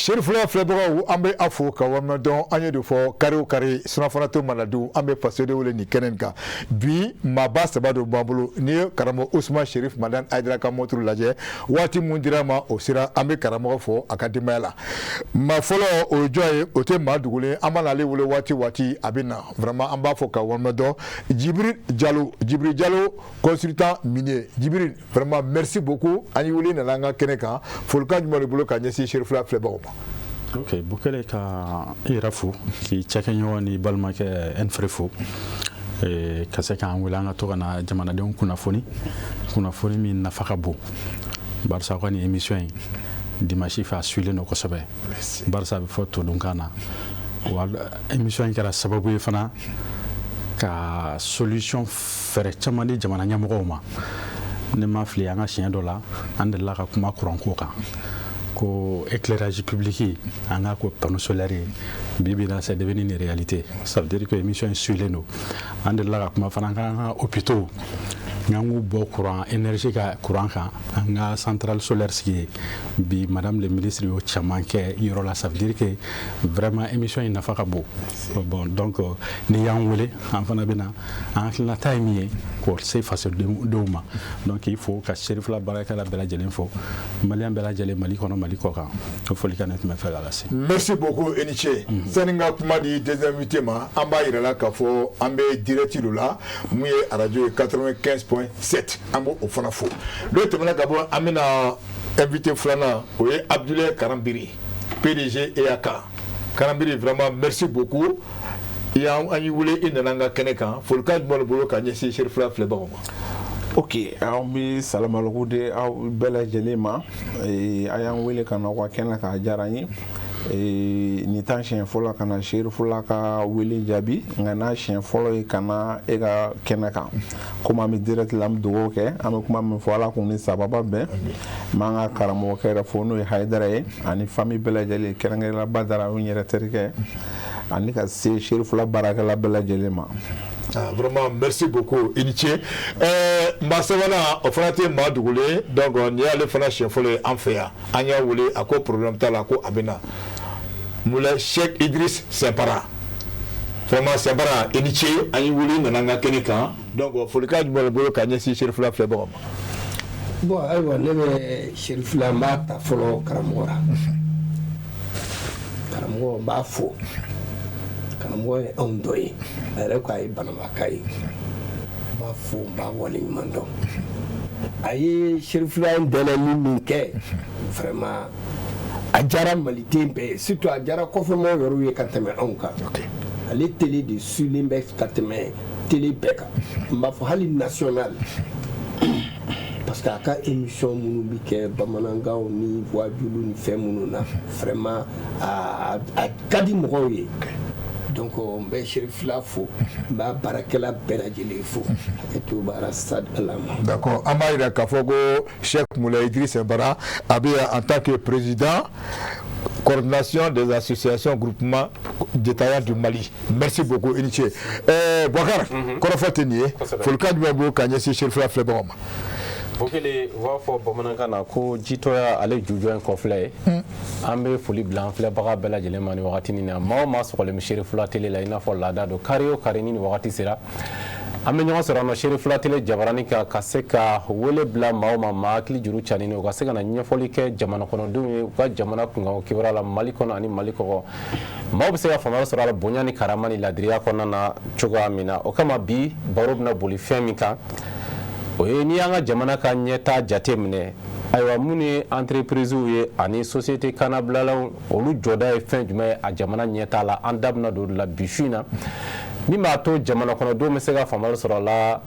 Sherifula filɛbagaw an bɛ a fo ka warimadɔn an ye de fɔ kari o kari surafanato maladu an bɛ faso de wele nin kɛnɛ kan bi maaba saba de b'an bolo ni ye karamɔgɔ Usman Sherif Madan Ayidara ka montre lajɛ waati mun dira ma o sera an bɛ karamɔgɔ fɔ a ka denbaya la maa fɔlɔ o ye jɔn ye o tɛ maa dogolen an b'a n'ale wele waati a bɛ na vraiment an b'a fɔ ka warimadɔn Djibril Diallo consultant minier Djibril vraiment merci beaucoup an ye wele nana an ka kɛnɛ kan folikan jumɛn de bolo ka ɲɛsin Sherifula filɛbagaw ma. Ok, Bukele ka ira fo ki cɛkɛɲɔgɔn ni balimakɛ Enfre fo ka se k'an wele an ka to ka na jamanadenw kunnafoni min nafa ka bon barisa kɔni émission in dimanche fɛ a suilen don kosɛbɛ barisa a bɛ fɔ todunkan na wa émission in kɛra sababu ye fana ka solution fɛrɛ caman di jamana ɲɛmɔgɔw ma ne ma fili an ka siɲɛ dɔ la an delila ka kuma kuranko kan ko éclairage public an ka ko panneau solaire bibi na c'est devenu une réalité ça veut dire que émission est suilen don an delila ka kuma fana an ka hôpitaux ngangu bo courant énergie ka courant kan an ka centrale solaire sigi bi madame le ministre yo caman kɛ yɔrɔ la ça veut dire que vraiment émission in nafa ka bon bon donc ni y'an wele an fana bɛna an hakilinata ye min ye k'o se fasodenw ma donc il faut ka Sherifula baarakɛla bɛɛ lajɛlen fɔ maliyɛn bɛɛ lajɛlen Mali kɔnɔ Mali kɔ kan o folikan ne tun bɛ fɛ ka lase. Merci beaucoup Eniche. Sani ka kuma di deuxième invité ma an b'a yira la k'a fɔ an bɛ direct de la mun ye radio 95.7 an b'o fana fo n'o tɛmɛna ka bɔ an bɛna invité filanan o ye Abdoulaye Karambiri PDG EAK Karambiri vraiment merci beaucoup an y'i wele i nana an ka kɛnɛ kan folikan jumɛn de bolo ka ɲɛsin Sherifula filɛbagaw ma. Ok, aw bɛ salamaleku di aw bɛɛ lajɛlen ma a y'an wele ka na aw ka kɛnɛ kan a diyara n ye nin t'a siɲɛ fɔlɔ ka na Sherifula ka wele jaabi nka n'a siɲɛ fɔlɔ ye ka na e ka kɛnɛ kan komi an bɛ direct la an bɛ dugawu kɛ an bɛ kuma min fɔ Ala k'u ni sababa bɛn n b'an ka karamɔgɔkɛ yɛrɛ fo n'o ye Hayidara ye ani famille bɛɛ lajɛlen kɛrɛnkɛrɛnnenya Badara o n yɛrɛ terikɛ ani ka se Sherifula baarakɛla bɛɛ lajɛlen ma. Vraiment merci beaucoup Iniche maa sabanan o fana tɛ maa dogolen donc ni y'ale fana siɲɛ fɔlɔ ye an fɛ yan an y'a wele a ko problème t'a la ko a bɛ na Moulay Cheikh Idriss Sempara vraiment Sempara Iniche an y'i wele nana an ka kɛnɛ kan donc folikan jumɛn de bolo ka ɲɛsin Sherifula filɛbagaw ma. Bon ayiwa ne bɛ Sherifula n b'a ta fɔlɔ karamɔgɔ la karamɔgɔ n b'a fo karamɔgɔ ye anw dɔ ye a yɛrɛ ko a ye banabaka ye n b'a fo n b'a waleɲuman dɔn a ye Sherifula dɛmɛli min kɛ vraiment a diyara maliden bɛɛ ye surtout a diyara kɔfɛmɔgɔw yɛrɛw ye ka tɛmɛ anw kan ale télé de suilen bɛ ka tɛmɛ télé bɛɛ kan n b'a fɔ hali national parce que a ka émission minnu bi kɛ bamanankanw ni wajulu ni fɛn minnu na vraiment a ka di mɔgɔw ye donc n bɛ Sherifula fo n b'a baarakɛla bɛɛ lajɛlen fo hakɛto b'Ala stade Ala ma. D'accord an b'a yira k'a fɔ ko Cheikh Moulay Idriss Sempara a bɛ en tant que président coordination des associations groupement détaillants du Mali. Merci beaucoup Iniche. Boubacar kɔrɔfɔ tɛ nin ye folikan jumɛn b'o ka ɲɛsin Sherifula filɛbagaw ma. Bukele wa fɔ bamanankan na ko jitɔya ale jujɔ in kɔfilɛ ye an bɛ foli bila an filɛbaga bɛɛ lajɛlen ma ni wagati nin na maa o maa sɔgɔlen bɛ Sherifula télé la i n'a fɔ laada don kari o kari ni nin wagati sera an bɛ ɲɔgɔn sɔrɔ an nɔ Sherifula télé jabaranin kan ka se ka wele bila maa o maa hakili juru caninen u ka se ka na ɲɛfɔli kɛ jamana kɔnɔdenw ye u ka jamana kunkanko kibaruya la Mali kɔnɔ ani Mali kɔkɔ maaw bɛ se ka faamuyali sɔrɔ a la bonya ni karama ni ladiriya kɔnɔna na cogoya min na o kama bi baro bɛna boli fɛn min kan o ye ni y'an ka jamana ka ɲɛtaa jate minɛ ayiwa minnu ye entreprisew ye ani société kannabilalanw olu jɔda ye fɛn jumɛn ye a jamana ɲɛtaa la an da bɛna don o la bi su in na min b'a to jamana kɔnɔdenw bɛ se ka faamuyali sɔrɔ a la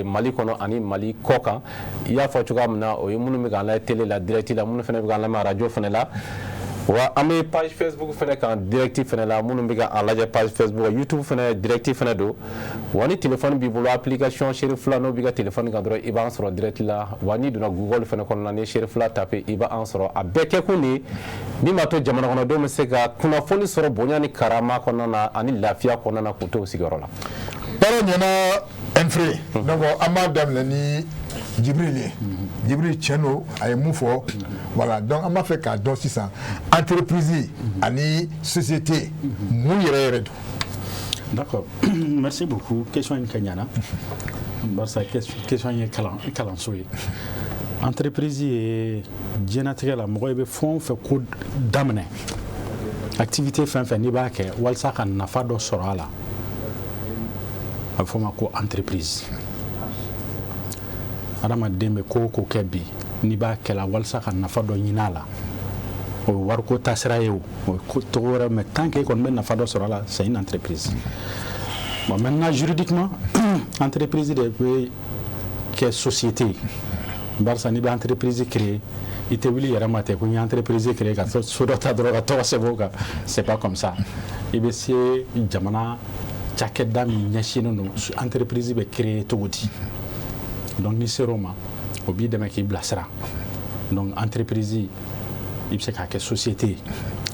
Mali kɔnɔ ani Mali kɔ kan i y'a fɔ cogoya min na o ye minnu bɛ k'an lajɛ télé la direct la minnu fana bɛ k'an lamɛn radio fana la wa an bɛ page Facebook fana kan direct fana la minnu bɛ k'an lajɛ page Facebook YouTube fana direct fana don wa ni téléphone b'i bolo application Sherifula n'o b'i ka téléphone kan dɔrɔn i b'an sɔrɔ direct la wa n'i donna Google fana kɔnɔna ni Sherifula tape i b'an sɔrɔ a bɛɛ kɛ kun de min b'a to jamana kɔnɔdenw bɛ se ka kunnafoni sɔrɔ bonya ni karama kɔnɔna na ani lafiya kɔnɔna na k'u to u sigiyɔrɔ la. Baro ɲɛna Enfre donc an b'a daminɛ ni Djibril Tcheno a mun fɔ voilà donc an b'a fɛ k'a dɔn sisan entreprise ani société mun yɛrɛ don. D'accord. Merci beaucoup. Question in Kenyana. Barsa question ye kalanso ye. Entreprise ye diɲɛnatigɛ la mɔgɔ i bɛ fɛn o fɛn ko daminɛ activité fɛn fɛn n'i b'a kɛ walasa ka nafa dɔ sɔrɔ a la a bɛ fɔ o ma ko entreprise. Adamaden bɛ ko o ko kɛ bi n'i b'a kɛ la walasa ka nafa dɔ ɲini a la o ye wariko taasira ye o ye togo wɛrɛ mais tant que i kɔni bɛ nafa dɔ sɔrɔ a la c'est une entreprise. Bon maintenant juridiquement entreprise de bɛ kɛ société barisa n'i bɛ entreprise créer i tɛ wuli yɛrɛ ma ten ko n ye entreprise créer ka so dɔ ta dɔrɔn ka tɔgɔ sɛbɛn o kan c'est pas comme ça i bɛ se jamana cakɛda min ɲɛsinnen don entreprise bɛ créer cogo di donc n'i sera o ma o b'i dɛmɛ k'i bilasira donc entreprise i bɛ se k'a kɛ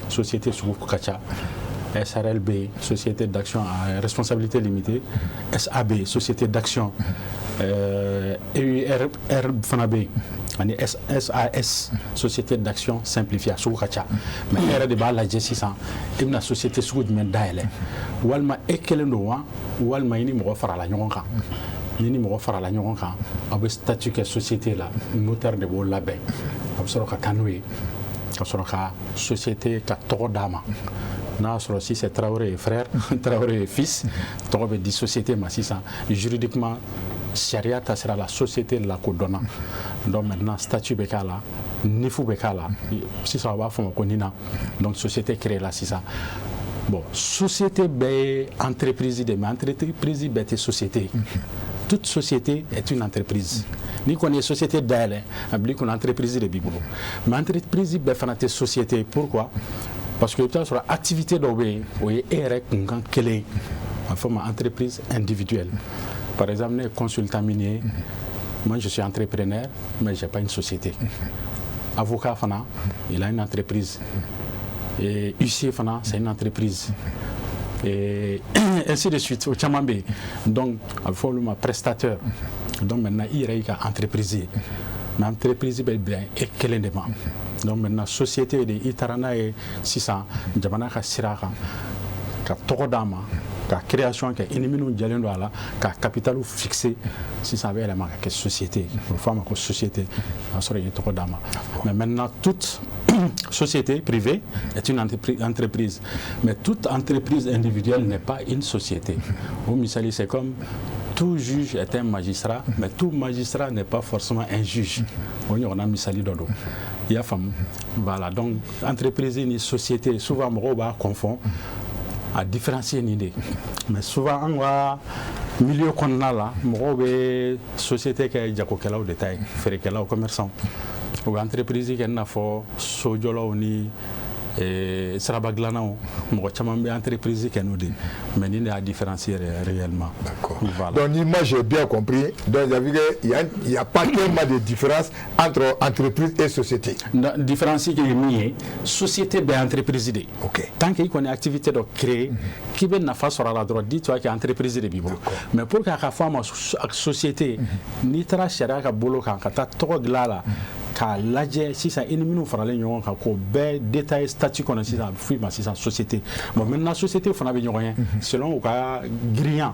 société sugu ka ca SARL bɛ société d'action à responsabilité limitée SAB société d'action EUR fana bɛ yen ani SAS société d'action simplifiée sugu ka ca mais e yɛrɛ de b'a lajɛ sisan i bɛna société sugu jumɛn dayɛlɛ walima e kelen don wa walima i ni mɔgɔ farala ɲɔgɔn kan ni mɔgɔ farala ɲɔgɔn kan aw bɛ statut kɛ société la notaire de b'o labɛn a bɛ sɔrɔ ka taa n'o ye ka sɔrɔ ka société ka tɔgɔ d'a ma n'a sɔrɔ si c'est Traoré et frère Traoré et fils tɔgɔ bɛ di société ma sisan juridiquement sariya taasira la société la kodɔnna donc maintenant statut bɛ k'a la nifu bɛ k'a la sisan a b'a fɔ o ma ko nina donc société créée la sisan bon société bɛɛ ye entreprise de mais entreprise bɛɛ tɛ société toute société est une entreprise n'i kɔni ye société dayɛlɛ a bila i kunna entreprise de b'i bolo mais entreprise bɛɛ fana tɛ société pourquoi parce que i bɛ taa sɔrɔ activité dɔw bɛ yen o ye e yɛrɛ kunkan kelen ye a bɛ fɔ o ma entreprise individuelle par exemple ne ye consultant minier moi je suis entrepreneur mais j'ai pas une société avocat fana il a une entreprise et huissier fana c'est une entreprise et ainsi de suite au caman bɛ yen donc a bɛ fɔ olu ma prestataire donc maintenant i yɛrɛ y'i ka entreprise ye mais entreprise bɛ bila e kelen de ma donc maintenant société de i taara n'a ye sisan jamana ka sira kan ka tɔgɔ d'a ma ka création kɛ i ni minnu jɛlen don a la ka capital fixé sisan a bɛ yɛlɛma ka kɛ société o bɛ fɔ a ma ko société o y'a sɔrɔ i ye tɔgɔ d'a ma mais maintenant toute société privée est une entreprise mais toute entreprise individuelle n'est pas une société au misali c'est comme tout juge est un magistrat mais tout magistrat n'est pas forcément un juge o ɲɔgɔnna misali dɔ don i y'a faamu voilà donc entreprise ni société souvent mɔgɔw b'a confond a différencier nin de mais souvent an ka milieu kɔnɔna la mɔgɔw bɛ société kɛ jagokɛlaw de ta ye feerekɛlaw commerçant u bɛ entreprise kɛ i n'a fɔ sojɔlaw ni siraba dilannaw mɔgɔ caman bɛ entreprise kɛ n'o de mais nin de y'a différencier réellement. D'accord. Voilà. Donc moi j'ai bien compris donc il y a pas tellement de différence entre entreprise et société. Différence qui est min société bɛ entreprise de. OK. Tant que i kɔni activité dɔ créer k'i bɛ nafa sɔrɔ a la dɔrɔn dis-toi que entreprise de b'i bolo mais pour que a ka fɔ a ma société n'i taara sariya ka bolo kan ka taa tɔgɔ dilan a la k'a lajɛ sisan i ni minnu faralen ɲɔgɔn kan k'o bɛɛ détaillé statut kɔnɔ sisan a bɛ fɔ i ma sisan société bon maintenant société fana bɛ ɲɔgɔn ye selon u ka girinya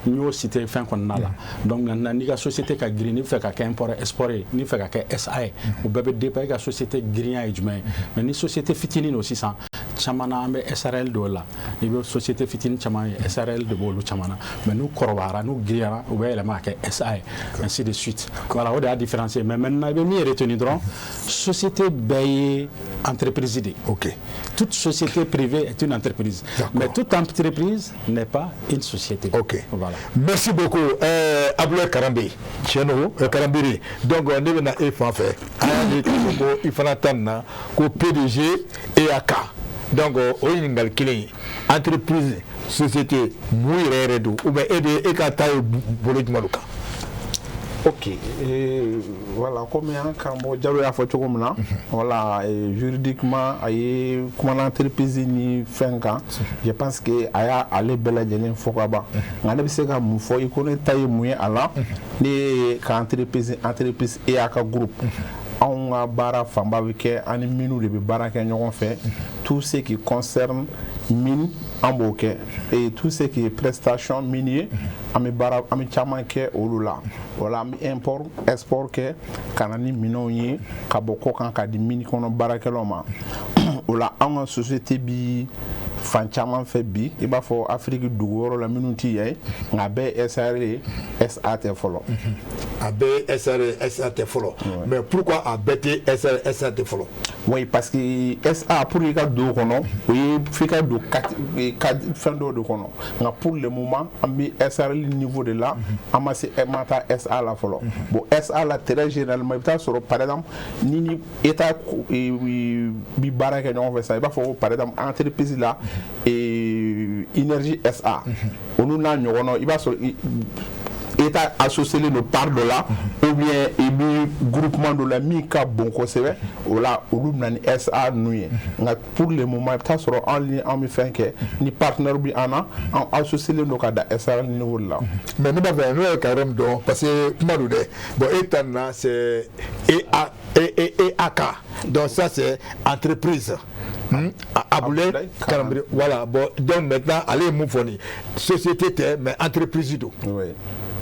n y'o cité fɛn kɔnɔna la donc maintenant n'i ka société ka girin n'i bɛ fɛ ka kɛ import export ye n'i bɛ fɛ ka kɛ SA ye o bɛɛ bɛ dépend i ka société girinya ye jumɛn ye mais ni société fitinin don sisan caman na an bɛ SARL dɔw la i bɛ société fitinin caman ye SARL de b'olu caman na mais n'u kɔrɔbayara n'u giriyara u bɛ yɛlɛma ka kɛ SA ye ainsi de suite voilà o de y'a différencier mais maintenant i bɛ min retenir dɔrɔn société bɛɛ ye entreprise de. OK. Toute société privée est une entreprise mais toute entreprise n'est pas une société. OK. Voilà. Merci beaucoup Abdoulaye Karambe Tcheno Karambiri donc ne bɛna e fan fɛ an y'a ye k'a fɔ ko i fana ta nin na ko PDG EAK donc o ye ɲininkali kelen ye entreprise société mun yɛrɛ yɛrɛ don ou bien e ka taa ye bolo jumɛn kan. Ok, voilà, comme un Diallo a fait comme là, voilà, juridiquement, comme l'entreprise ni fenka, je pense que aya aller bela jelen fokaba. Ngana biseka mufo ikone taille mouye ala, ni ka entreprise et aka groupe. On a bara famba wike ani minu de bara ke ɲɔgɔn fɛ tout ce qui concerne mine en boké et tout ce qui est prestation minier ami bara ami caman kɛ olu la wala ami import export kɛ kana ni minɛnw ye ka bɔ kɔ kan ka di mine kɔnɔ baarakɛlaw ma o la an ka société bi fan caman fɛ bi i b'a fɔ Afrique dugu yɔrɔ la minnu ti ye nka bɛɛ SRE SA tɛ fɔlɔ a bɛɛ SRE SA tɛ fɔlɔ mais pourquoi a bɛɛ tɛ SRE SA tɛ fɔlɔ oui parce que SA pour i ka don o kɔnɔ o ye f'i ka don fɛn dɔw de kɔnɔ nka pour le moment an bɛ SRE niveau de la an ma taa SA la fɔlɔ bon SA la très généralement i bɛ taa sɔrɔ par exemple ni État bi baara kɛ ɲɔgɔn fɛ sisan i b'a fɔ ko par exemple entreprise la énergie SA olu n'a ɲɔgɔnna i b'a sɔrɔ État associé no part de là ou bien i bi groupement de la mi ka bon kosɛbɛ o la olu bɛna ni SA nu ye nka pour le moment i bɛ taa sɔrɔ an bɛ fɛn kɛ ni partenaire bi an na an associé no ka da SA niveau de la mais ne b'a fɛ n'o ye carême dɔn parce que kuma don dɛ bon État na c'est EAK donc ça c'est entreprise Aboulé Kalambri voilà bon donc maintenant allez mon foni société tɛ mais entreprise do oui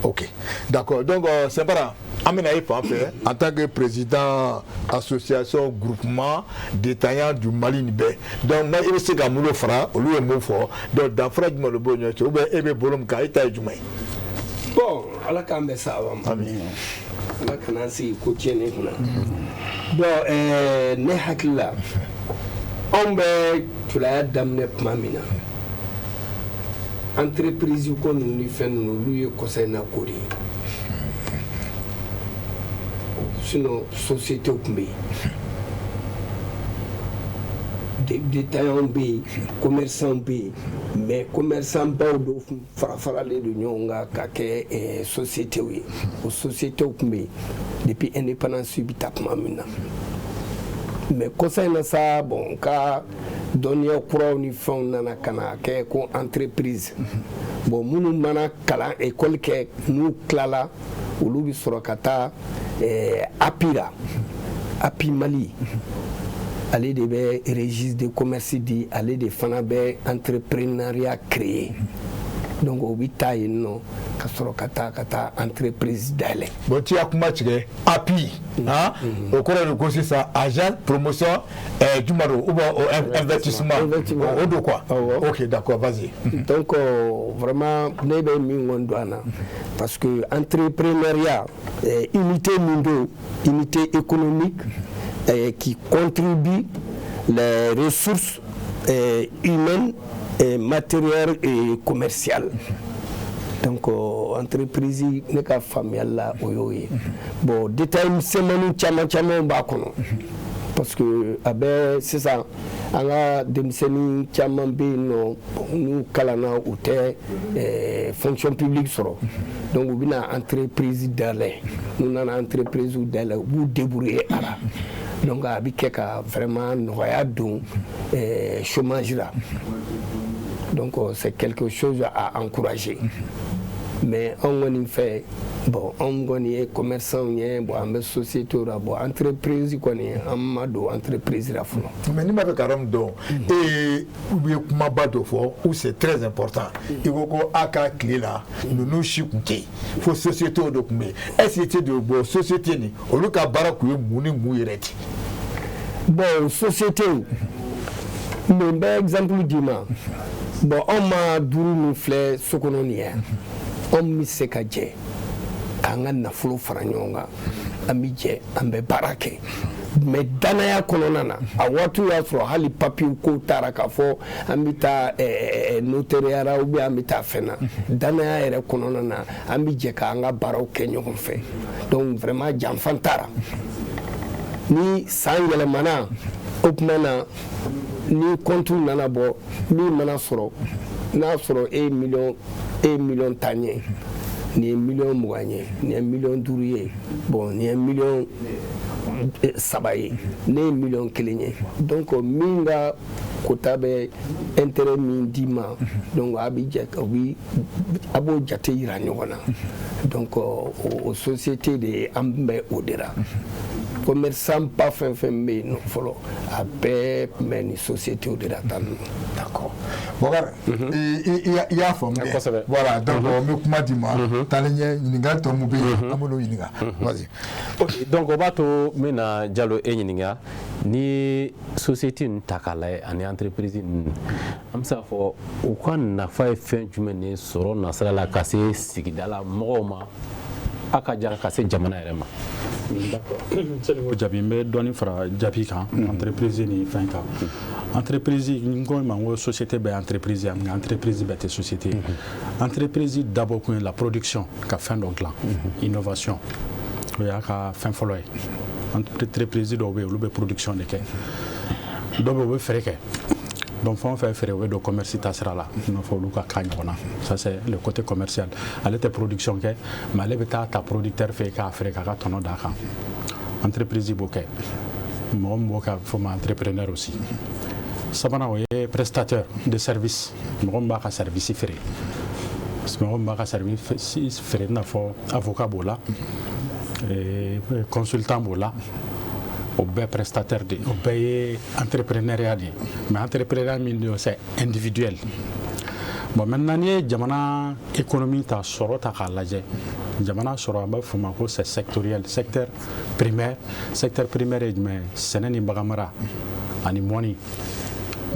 ok d'accord donc c'est pas Amina Ifanfé en tant que président association groupement détaillant du Mali Nibé donc moi il se gamulo fara olu e mo fo donc dans fara juma le bonyo ou bien ebe bolom ka ita juma bon ala kan be sawa amin ala kana si ko tiene kuna bon ne hakilla on be tulaya damne pamina entreprise ko ni fɛn ninnu olu ye kɔsɛ na ko de sinon société tun bɛ yen détaillants bɛ yen commerçants bɛ yen mais commerçants baw dɔ fara-faralen don ɲɔgɔn kan ka kɛ sociétés ye o sociétés tun bɛ yen depuis indépendance bɛ taa tuma min na mais kɔsɛ na sa bon ka dɔnniya kuraw ni fɛnw nana ka na kɛ ko entreprise bon minnu mana kalan école kɛ n'u tilala olu bɛ sɔrɔ ka taa API la API Mali ale de bɛ registre de commerce di ale de fana bɛ entrepreneuriat créer donc o bɛ taa yen nɔ ka sɔrɔ ka taa entreprise dayɛlɛ. bon tu as kuma tigɛ API o kɔrɔ de ko sisan agent promotion jumaro ou bien investissement o do quoi ok d'accord vas-y donc vraiment ne bɛ min kɔni don an na parce que entrepreneuriat unité min don unité économique qui contribue les ressources humaines matérielles et commerciales. Donc entreprise ne ka faamuyali la o y'o ye bon détail misɛnmaninw caman b'a kɔnɔ parce que a bɛ sisan an ka denmisɛnnin caman bɛ yen nɔ n'u kalanna u tɛ fonction publique sɔrɔ donc u bɛna entreprise dayɛlɛ n'u nana entreprise dayɛlɛ u b'u débrouiller a la donc a bɛ kɛ ka vraiment nɔgɔya don chômage la donc c'est quelque chose à encourager mais on kɔni fɛ bon an kɔni ye commerçant ye bon an bɛ société la bon entreprise kɔni an ma don entreprise la fɔlɔ. mais ni ma fɛ karam dɔn u ye kumaba dɔ fɔ ou c'est très important i ko ko a ka tile la ninnu si tun tɛ yen fo société dɔ tun bɛ yen est-ce que de bon société nin olu ka baara tun ye mun ni mun yɛrɛ de. bon société n bɛ exemple d'i ma bon anw ma duuru min filɛ so kɔnɔ nin ye anw bɛ se ka jɛ k'an ka nafolo fara ɲɔgɔn kan an bɛ jɛ an bɛ baara kɛ mais danaya kɔnɔna na a waatiw y'a sɔrɔ hali papiye ko taara k'a fɔ an bɛ taa notariat la ou bien an bɛ taa fɛn na danaya yɛrɛ kɔnɔna na an bɛ jɛ k'an ka baaraw kɛ ɲɔgɔn fɛ donc vraiment janfan taara ni san yɛlɛmana o tuma na ni compte nana bɔ min mana sɔrɔ n'a sɔrɔ e million ta ɲɛ nin ye miliyɔn 20 ye nin ye miliyɔn 5 ye bon nin ye miliyɔn 3 ye ne ye miliyɔn 1 ye donc min ka kota bɛ intérêt min di ma donc a b'o jate yira ɲɔgɔn na donc o société de an bɛ o de la commerçant ba fɛn fɛn bɛ yen nɔ fɔlɔ a bɛɛ tun bɛ nin société o de la tan ninnu. D'accord. Bokar i y'a faamu dɛ voilà donc n bɛ kuma di ma taalen ɲɛ ɲininkali tɔ min bɛ yen an b'olu ɲininka vas-y. Ok donc o b'a to n bɛna Jalo e ɲininka ni société ninnu ta k'a lajɛ ani entreprise ninnu an bɛ se k'a fɔ u ka nafa ye fɛn jumɛn de sɔrɔ nasira la ka se sigida la mɔgɔw ma a ka jan ka se jamana yɛrɛ ma. Sani ko jaabi n bɛ dɔɔni fara jaabi kan entreprise ni fɛn kan entreprise n ko ma n ko société bɛ entreprise mais entreprise bɛɛ tɛ société entreprise dabɔ kun ye la production ka fɛn dɔ dilan innovation o y'a ka fɛn fɔlɔ ye entreprise dɔw bɛ yen olu bɛ production de kɛ dɔw bɛ yen u bɛ feere kɛ donc fɛn o fɛn feere o bɛ don commerce ta sira la i n'a fɔ olu ka kan ɲɔgɔn na ça c'est le côté commercial ale tɛ production kɛ mais ale bɛ taa ta producteur fɛ k'a feere k'a ka tɔnɔ d'a kan entreprise b'o kɛ mɔgɔ min b'o kɛ a bɛ fɔ o ma entrepreneur aussi sabanan o ye prestataire de service mɔgɔ min b'a ka service feere mɔgɔ min b'a ka service feere i n'a fɔ avocat b'o la consultant b'o la o bɛɛ prestataire de o bɛɛ ye entrepreneuriat de mais entrepreneuriat min de c'est individuel bon maintenant ni ye jamana économie ta sɔrɔ ta k'a lajɛ jamana sɔrɔ an b'a fɔ o ma ko c'est sectoriel secteur primaire ye jumɛn sɛnɛ ni baganmara ani mɔni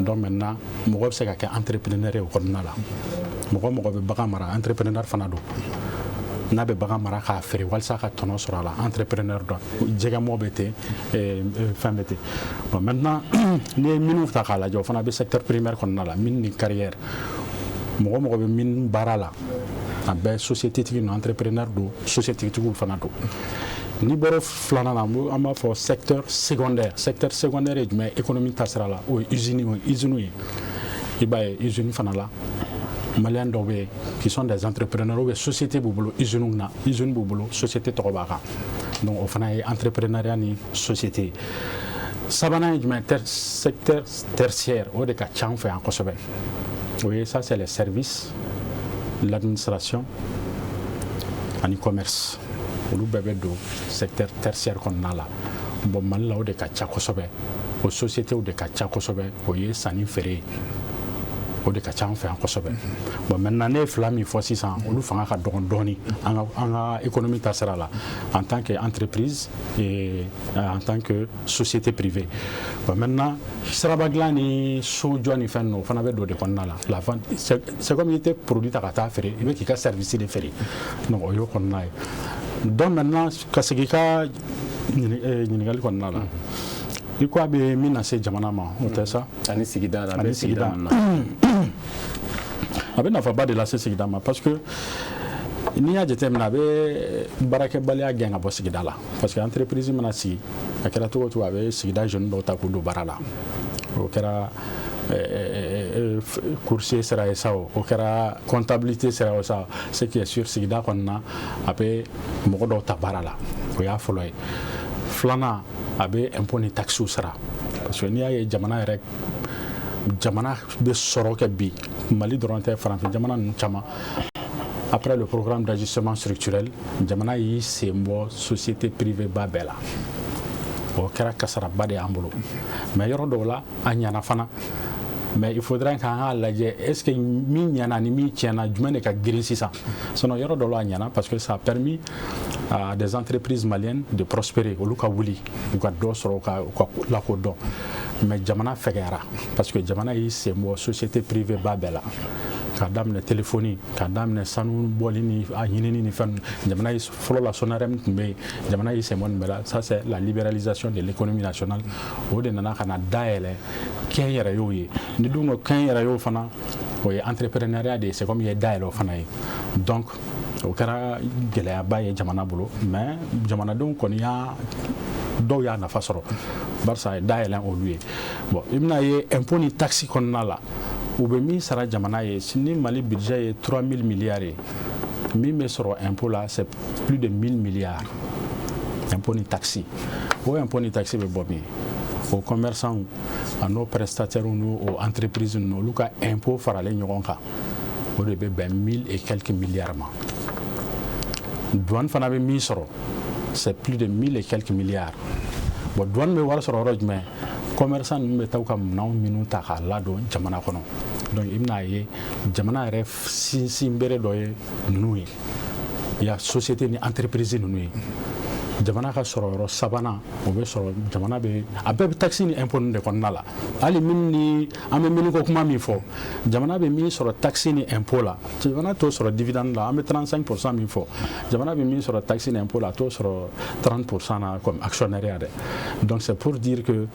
donc maintenant mɔgɔ bɛ se ka kɛ entrepreneur ye o kɔnɔna la mɔgɔ bɛ bagan mara entrepreneur fana don n'a bɛ bagan mara k'a feere walasa ka tɔnɔ sɔrɔ a la entrepreneur dɔ jɛgɛmɔ bɛ ten fɛn bɛ ten bon maintenant ni ye minnu ta k'a lajɛ o fana bɛ secteur primaire kɔnɔna la mine ni carrière mɔgɔ bɛ mine baara la a bɛɛ société tigi ninnu entrepreneur don société tigiw fana don ni bɔra filanan na an b'a fɔ secteur secondaire ye jumɛn économie taasira la o ye usine ye i b'a ye usine fana la maliyɛn dɔw bɛ yen qui sont des entrepreneurs ou bien société b'u bolo usine b'u bolo société tɔgɔ b'a kan donc o fana ye entrepreneuriat ni société sabanan ye jumɛn secteur tertiaire o de ka ca an fɛ yan kosɛbɛ o ye ça c'est les services l'administration ani commerce olu bɛɛ bɛ don secteur tertiaire kɔnɔna la bon Mali la o de ka ca kosɛbɛ o société de ka ca kosɛbɛ o ye sanni feere o de ka ca an fɛ yan kosɛbɛ bon maintenant ne ye fila min fɔ sisan olu fanga ka dɔgɔn dɔɔni an ka économie ta sira la en tant que entreprise et en tant que société privée bon maintenant siraba dilan ni so jɔ ni fɛn ninnu o fana bɛ don de kɔnɔna la vente c'est comme i tɛ produit ta ka taa feere i bɛ k'i ka service de feere donc o y'o kɔnɔna ye donc maintenant ka segin i ka ɲininkali kɔnɔna la i ko a bɛ min na se jamana ma o tɛ sa ani sigida la a bɛ nafaba de lase sigida ma parce que n'i y'a jateminɛ a bɛ baarakɛbaliya gɛn ka bɔ sigida la parce que entreprise mana sigi a kɛra cogo o cogo a bɛ sigida jeunes dɔw ta k'u don baara la o kɛra coursier sera ye sa o kɛra comptabilité sera o sa ce qui est sûr sigida kɔnɔna a bɛ mɔgɔ dɔw ta baara la o y'a fɔlɔ ye filanan a bɛ impôt ni taxes sara parce que n'i y'a ye jamana bɛ sɔrɔ kɛ bi Mali dɔrɔn tɛ farafin jamana ninnu caman après le programme d'ajustement structurel jamana y'i sen bɔ société privée ba bɛɛ la o kɛra kasaraba de y'an bolo mais yɔrɔ dɔw la a ɲana fana mais il faudrait k'an k'a lajɛ est-ce que min ɲana ni min tiɲɛna jumɛn de ka girin sisan sinon yɔrɔ dɔw la a ɲana parce que ça a permis à des entreprises maliennes de prospérer olu ka wuli u ka dɔ sɔrɔ u ka lakodɔn mais jamana fɛgɛyara parce que jamana y'i sen bɔ société privée ba bɛɛ la k'a daminɛ téléphonie k'a daminɛ sanu bɔli ni a ɲinini ni fɛn jamana yi fɔlɔ la SONAREM tun bɛ yen jamana y'i sen bɔ nin bɛɛ la ça c'est la libéralisation de l'économie nationale o de nana ka na dayɛlɛ kɛnyɛrɛyew ye ni dun ko kɛnyɛrɛyew fana o ye entrepreneuriat de ye c'est comme i ye dayɛlɛ o fana ye donc o kɛra gɛlɛyaba ye jamana bolo mais jamanadenw kɔni dɔw y'a nafa sɔrɔ barisa a ye dayɛlɛ olu ye bon i bɛna ye impôt ni taxe kɔnɔna la u bɛ min sara jamana ye ni Mali budget ye 3000 milliards ye mais sur impôt là c'est plus de 1000 milliards impôt ni taxi impôt ni taxi be bomi aux commerçants à nos prestataires aux entreprises nous lu ka impôt farale ɲɔgɔn kan o de bɛ bɛn 1000 et quelques milliards ma douane fana bɛ min sɔrɔ c'est plus de 1000 et quelques milliards bon douane bɛ wari sɔrɔ yɔrɔ jumɛn commerçant ninnu bɛ taa u ka minɛnw minnu ta k'a ladon jamana kɔnɔ donc i bɛna ye jamana yɛrɛ sinsin bere dɔ ye ninnu ye il y a société ni entreprise ninnu ye jamana ka sɔrɔ yɔrɔ sabanan o bɛ sɔrɔ jamana bɛ a bɛɛ bɛ taxe ni impôt de kɔnɔna la hali min ni an bɛ miniko kuma min fɔ jamana bɛ min sɔrɔ taxe ni impôt la jamana t'o sɔrɔ dividende la an bɛ 35% min fɔ jamana bɛ min sɔrɔ taxe ni impôt la a t'o sɔrɔ 30% na comme actionnariat dɛ donc c'est pour dire que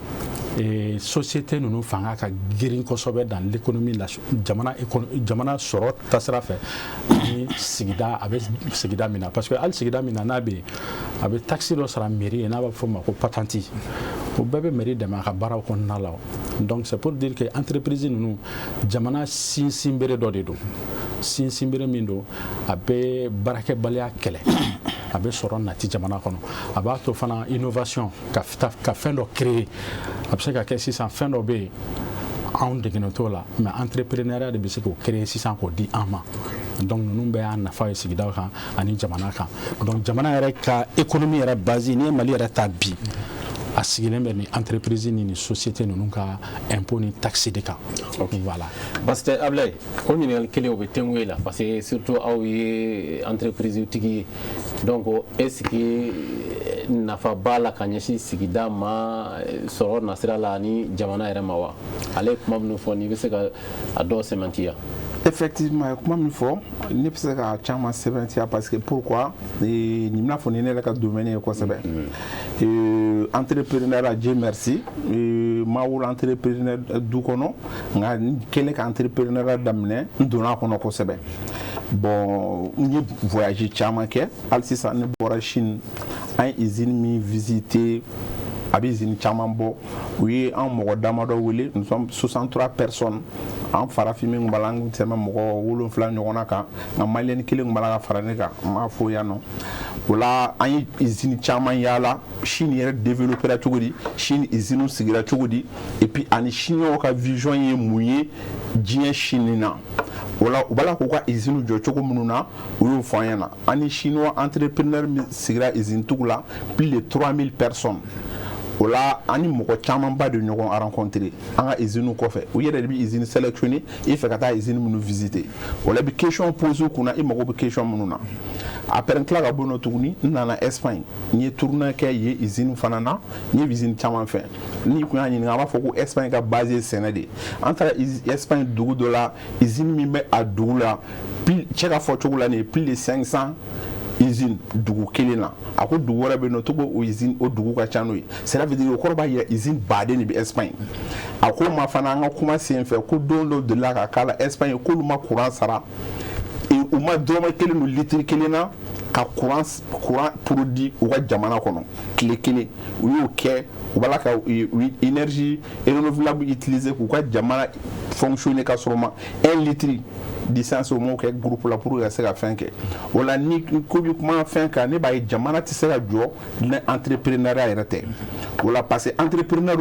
société ninnu fanga ka girin kosɛbɛ dans l'économie la jamana sɔrɔ tasira fɛ ni sigida a bɛ sigida min na parce que hali sigida min na n'a bɛ yen a bɛ taxe dɔ sara mairie ye n'a b'a fɔ o ma ko patente o bɛɛ bɛ mairie dɛmɛ a ka baaraw kɔnɔna la donc c'est pour dire que entreprise ninnu jamana sinsin bere dɔ de don sinsin bere min don a bɛ baarakɛbaliya kɛlɛ a bɛ sɔrɔ nati jamana kɔnɔ a b'a to fana innovation ka fɛn dɔ créer a bɛ se ka kɛ sisan fɛn dɔ bɛ yen anw degenen t'o la mais entrepreneuriat de bɛ se k'o créer sisan k'o di an ma donc ninnu bɛɛ y'a nafa ye sigidaw kan ani jamana kan donc jamana yɛrɛ ka économie yɛrɛ base n'i ye Mali yɛrɛ ta bi a sigilen bɛ ni entreprise ni société ninnu ka impôt ni taxe de kan voilà parce que Ablaye o ɲininkali kelen o bɛ tɛngu e la parce que surtout aw ye entreprise tigi ye donc est-ce que nafa b'a la ka ɲɛsin sigida ma sɔrɔ nasira la ni jamana yɛrɛ ma wa ale ye kuma minnu fɔ n'i bɛ se ka a dɔw sɛmɛntiya effectivement kuma min fɔ ne bɛ se ka caman sɛbɛntiya parce que pourquoi nin bɛna fɔ ni ne yɛrɛ ka domaine ye kosɛbɛ entrepreneuriat Dieu merci ma wolo entrepreneur du kɔnɔ nka n kɛlen ka entrepreneuriat daminɛ n donna a kɔnɔ kosɛbɛ bon n ye voyage caman kɛ hali sisan ne bɔra Chine an ye usine min visiter a bɛ usine caman bɔ u ye an mɔgɔ damadɔ wele nous sommes 63 personnes an farafin min b'a la an tɛmɛ mɔgɔ 7 ɲɔgɔnna kan nka maliyɛni kelen tun b'a la ka fara ne kan n m'a fɔ yan nɔ o la an ye usine caman yaala Chine yɛrɛ développera cogo di Chine usine sigira cogo di et puis ani chinois ka vision ye mun ye diɲɛ Chine na o la u b'a la k'u ka usine jɔ cogo minnu na u y'o fɔ an ɲɛna ani chinois entrepreneur min sigira usine tigiw la plus de 3000 personnes o la ani mɔgɔ camanba de ɲɔgɔn rencontré an ka usine kɔfɛ u yɛrɛ de bɛ usine sélectionné i fɛ ka taa usine minnu visiter o la i bɛ question poser u kunna i mago bɛ question minnu na après n tila ka bɔ yen nɔ tuguni n nana Espagne n ye tournée kɛ yen usine fana na n ye usine caman fɛ n'i kun y'a ɲininka a b'a fɔ ko Espagne ka base ye sɛnɛ de ye an taara Espagne dugu dɔ la usine min bɛ a dugu la cɛ ka fɔ cogo la nin ye plus de 500 usine dugu kelen na a ko dugu wɛrɛ bɛ yen nɔ to ko o usine o dugu ka ca n'o ye cela veut dire o kɔrɔ b'a yira usine baden de bɛ Espagne a ko ma fana an ka kuma sen fɛ ko don dɔ delila ka k'a la Espagne k'olu ma courant sara u ma dɔrɔmɛ kelen don litiri kelen na ka courant produit u ka jamana kɔnɔ tile kelen u y'o kɛ u b'a la ka énergie renouvelable utiliser k'u ka jamana fonctionner ka sɔrɔ ma 1 litre distance au moins kɛ groupe la pour ka se ka fɛn kɛ o la ni ko bi kuma fɛn kan ne b'a ye jamana tɛ se ka jɔ ni entrepreneuriat yɛrɛ tɛ o la parce que entrepreneur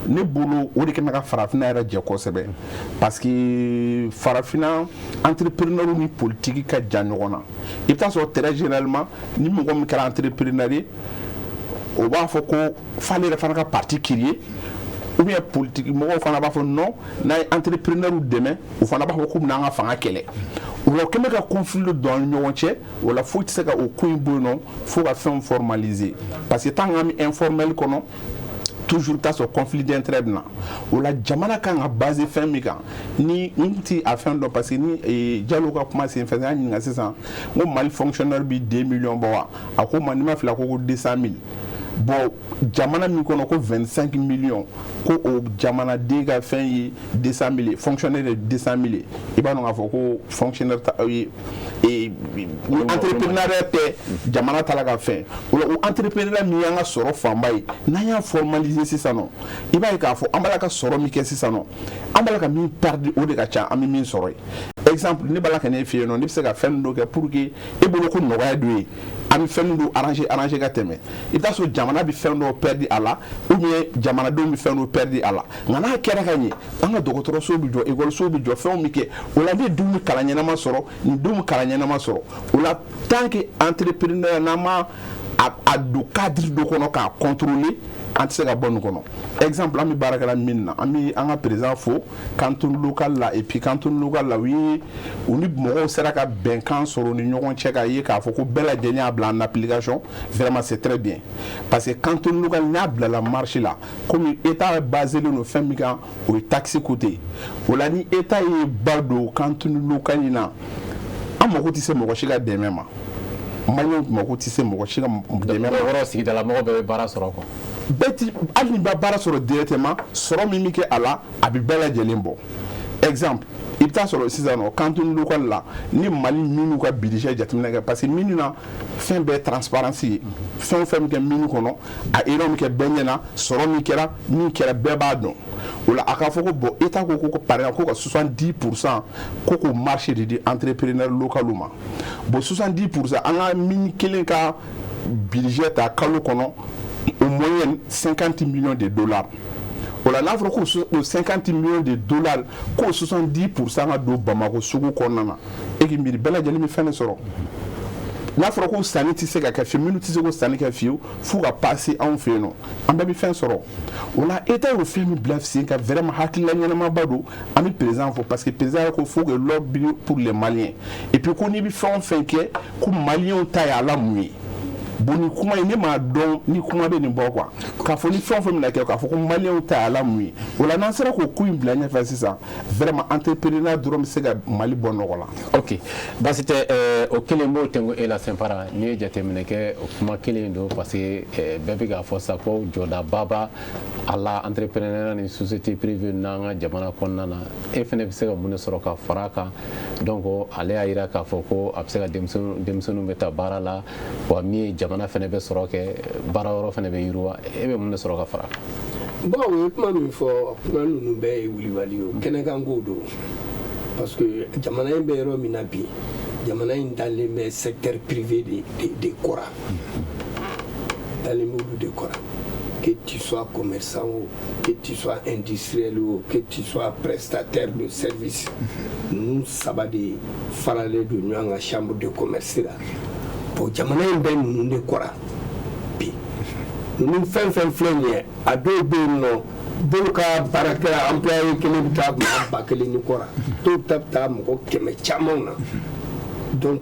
ne bolo o de kan ka farafina yɛrɛ jɛ kosɛbɛ parce que farafina entrepreneur ni politique ka jan ɲɔgɔn na i bɛ taa sɔrɔ très généralement ni mɔgɔ min kɛra entrepreneur ye o b'a fɔ ko f'ale yɛrɛ fana ka parti créer ou bien politique mɔgɔw fana b'a fɔ non n'a ye entrepreneur dɛmɛ o fana b'a fɔ k'u bɛna an ka fanga kɛlɛ o la o kɛlen bɛ ka conflit don an ni ɲɔgɔn cɛ o la foyi tɛ se ka o ko in bɔ yen nɔ fo ka fɛnw formaliser parce que tant qu'an bɛ informel kɔnɔ toujours ta sɔrɔ conflit d'intérêt bɛ na o la jamana kan ka base fɛn min kan ni n ti a fɛn dɔn parce que ni Jalo ka kuma sen fɛ n y'a ɲininka sisan n ko Mali fonctionnaire bi 2 millions bɔ wa a ko ma ni ma fila ko 200 000 bon jamana min kɔnɔ ko 25 millions ko o jamanaden ka fɛn ye 200 000 fonctionnaire de 200 000 i b'a dɔn k'a fɔ ko fonctionnaire entrepreneur tɛ jamana ta la ka fɛn o entrepreneur min y'an ka sɔrɔ fanba ye n'an y'a formaliser sisan nɔ i b'a ye k'a fɔ an b'a la ka sɔrɔ min kɛ sisan nɔ an b'a la ka min perdre o de ka ca an bɛ min sɔrɔ ye exemple ne b'a la ka ne f'i ye nɔ ne bɛ se ka fɛn dɔ kɛ pour que e bolo ko nɔgɔya dɔ ye an bɛ fɛn dɔ arranger ka tɛmɛ i bɛ taa sɔrɔ jamana bɛ fɛn dɔ perdre a la ou bien jamanadenw bɛ fɛn dɔ perdre a la nka n'a kɛra ka ɲɛ an ka dɔgɔtɔrɔso bɛ jɔ ekɔliso bɛ jɔ fɛnw bɛ kɛ o la ne denw bɛ kalan ɲɛnama sɔrɔ nin denw bɛ kalan ɲɛnama sɔrɔ o la tant que entrepreneur n'an ma a don cadre dɔ kɔnɔ k'a contrôler an tɛ se ka bɔ nin kɔnɔ exemple an bɛ baara kɛla min na an bɛ an ka président fo canton local la et puis canton local la u ni mɔgɔw sera ka bɛnkan sɔrɔ ni ɲɔgɔn cɛ k'a ye k'a fɔ ko bɛɛ lajɛlen y'a bila en application vraiment c'est très bien parce que canton local n'a bilala marche la komi état basé len don fɛn min kan o ye taxe côté o la ni état ye ba don canton local in na an mago tɛ se mɔgɔ si ka dɛmɛ ma maliyɛnw mago tɛ se mɔgɔ si ka dɛmɛ ma yɔrɔ sigidala mɔgɔ bɛɛ bɛ baara sɔrɔ quoi bɛɛ ti hali ni bɛ baara sɔrɔ directement sɔrɔ min bɛ kɛ a la a bɛ bɛɛ lajɛlen bɔ exemple i bɛ taa sɔrɔ sisan nɔ canton local la ni Mali minnu ka budget jateminɛ kɛ parce que minnu na fɛn bɛɛ transparence ye fɛn o fɛn min kɛ minnu kɔnɔ a erreur min kɛ bɛɛ ɲɛna sɔrɔ min kɛra bɛɛ b'a dɔn o la a k'a fɔ ko bon état ko par exemple ko ka 70% ko k'o marché de di entrepreneur local ma bon 70% an ka min kelen ka budget ta kalo kɔnɔ au moyenne 50 millions de dollars. O la n'a fɔra ko 50 millions de dollars ko 70% ka don Bamako sugu kɔnɔna na e k'i miiri bɛɛ lajɛlen bɛ fɛn de sɔrɔ n'a fɔra ko sanni tɛ se ka kɛ fiyewu minnu tɛ se ko sanni kɛ fiyewu f'u ka passer anw fɛ yen nɔ an bɛɛ bɛ fɛn sɔrɔ o la état y'o fɛn min bila sen kan vraiment hakilila ɲɛnamaba don an bɛ président fɔ parce que président ko faut que l'ordre brille pour les Maliens et puis ko n'i bɛ fɛn o fɛn kɛ ko Maliens ta y'a la mun ye bon ni kuma ye ne m'a dɔn ni kuma bɛ nin bɔ quoi k'a fɔ ni fɛn o fɛn bɛna kɛ k'a fɔ ko Maliens ta y'a la mun ye o la n'an sera k'o ko in bila ɲɛfɛ sisan vraiment entrepreneur dɔrɔn bɛ se ka Mali bɔ nɔgɔ la. ok baasi tɛ o kelen b'o tɛnku e la Sɛnpara n'i ye jateminɛ kɛ o kuma kelen don parce que bɛɛ bɛ k'a fɔ sa ko jɔdaba b'a a la entrepreneur ni société privée n'an ka jamana kɔnɔna na e fana bɛ se ka mun de sɔrɔ ka fara a kan donc ale y'a jira k'a fɔ ko a bɛ se ka denmisɛnninw bɛ taa baara la wa min ye jamana fana bɛ sɔrɔ kɛ baara yɔrɔ fana bɛ yiriwa e bɛ mun de sɔrɔ ka fara bon o ye kuma min fɔ kuma ninnu bɛɛ ye wulibali ye kɛnɛkan ko don parce que jamana in bɛ yɔrɔ min na bi jamana in dalen bɛ secteur privé de kɔra dalen bɛ olu de kɔra que tu sois commerçant ou que tu sois industriel ou que tu sois prestataire de service ninnu saba de faralen don ɲɔgɔn ka chambre de commerce la bon jamana in bɛ ninnu de kɔra bi ninnu fɛn fɛn filɛ nin ye a dɔw bɛ yen nɔ dɔw ka baarakɛla employé kelen bɛ taa mɔgɔ 1000 ni kɔra dɔw ta bɛ taa mɔgɔ 100 camanw na donc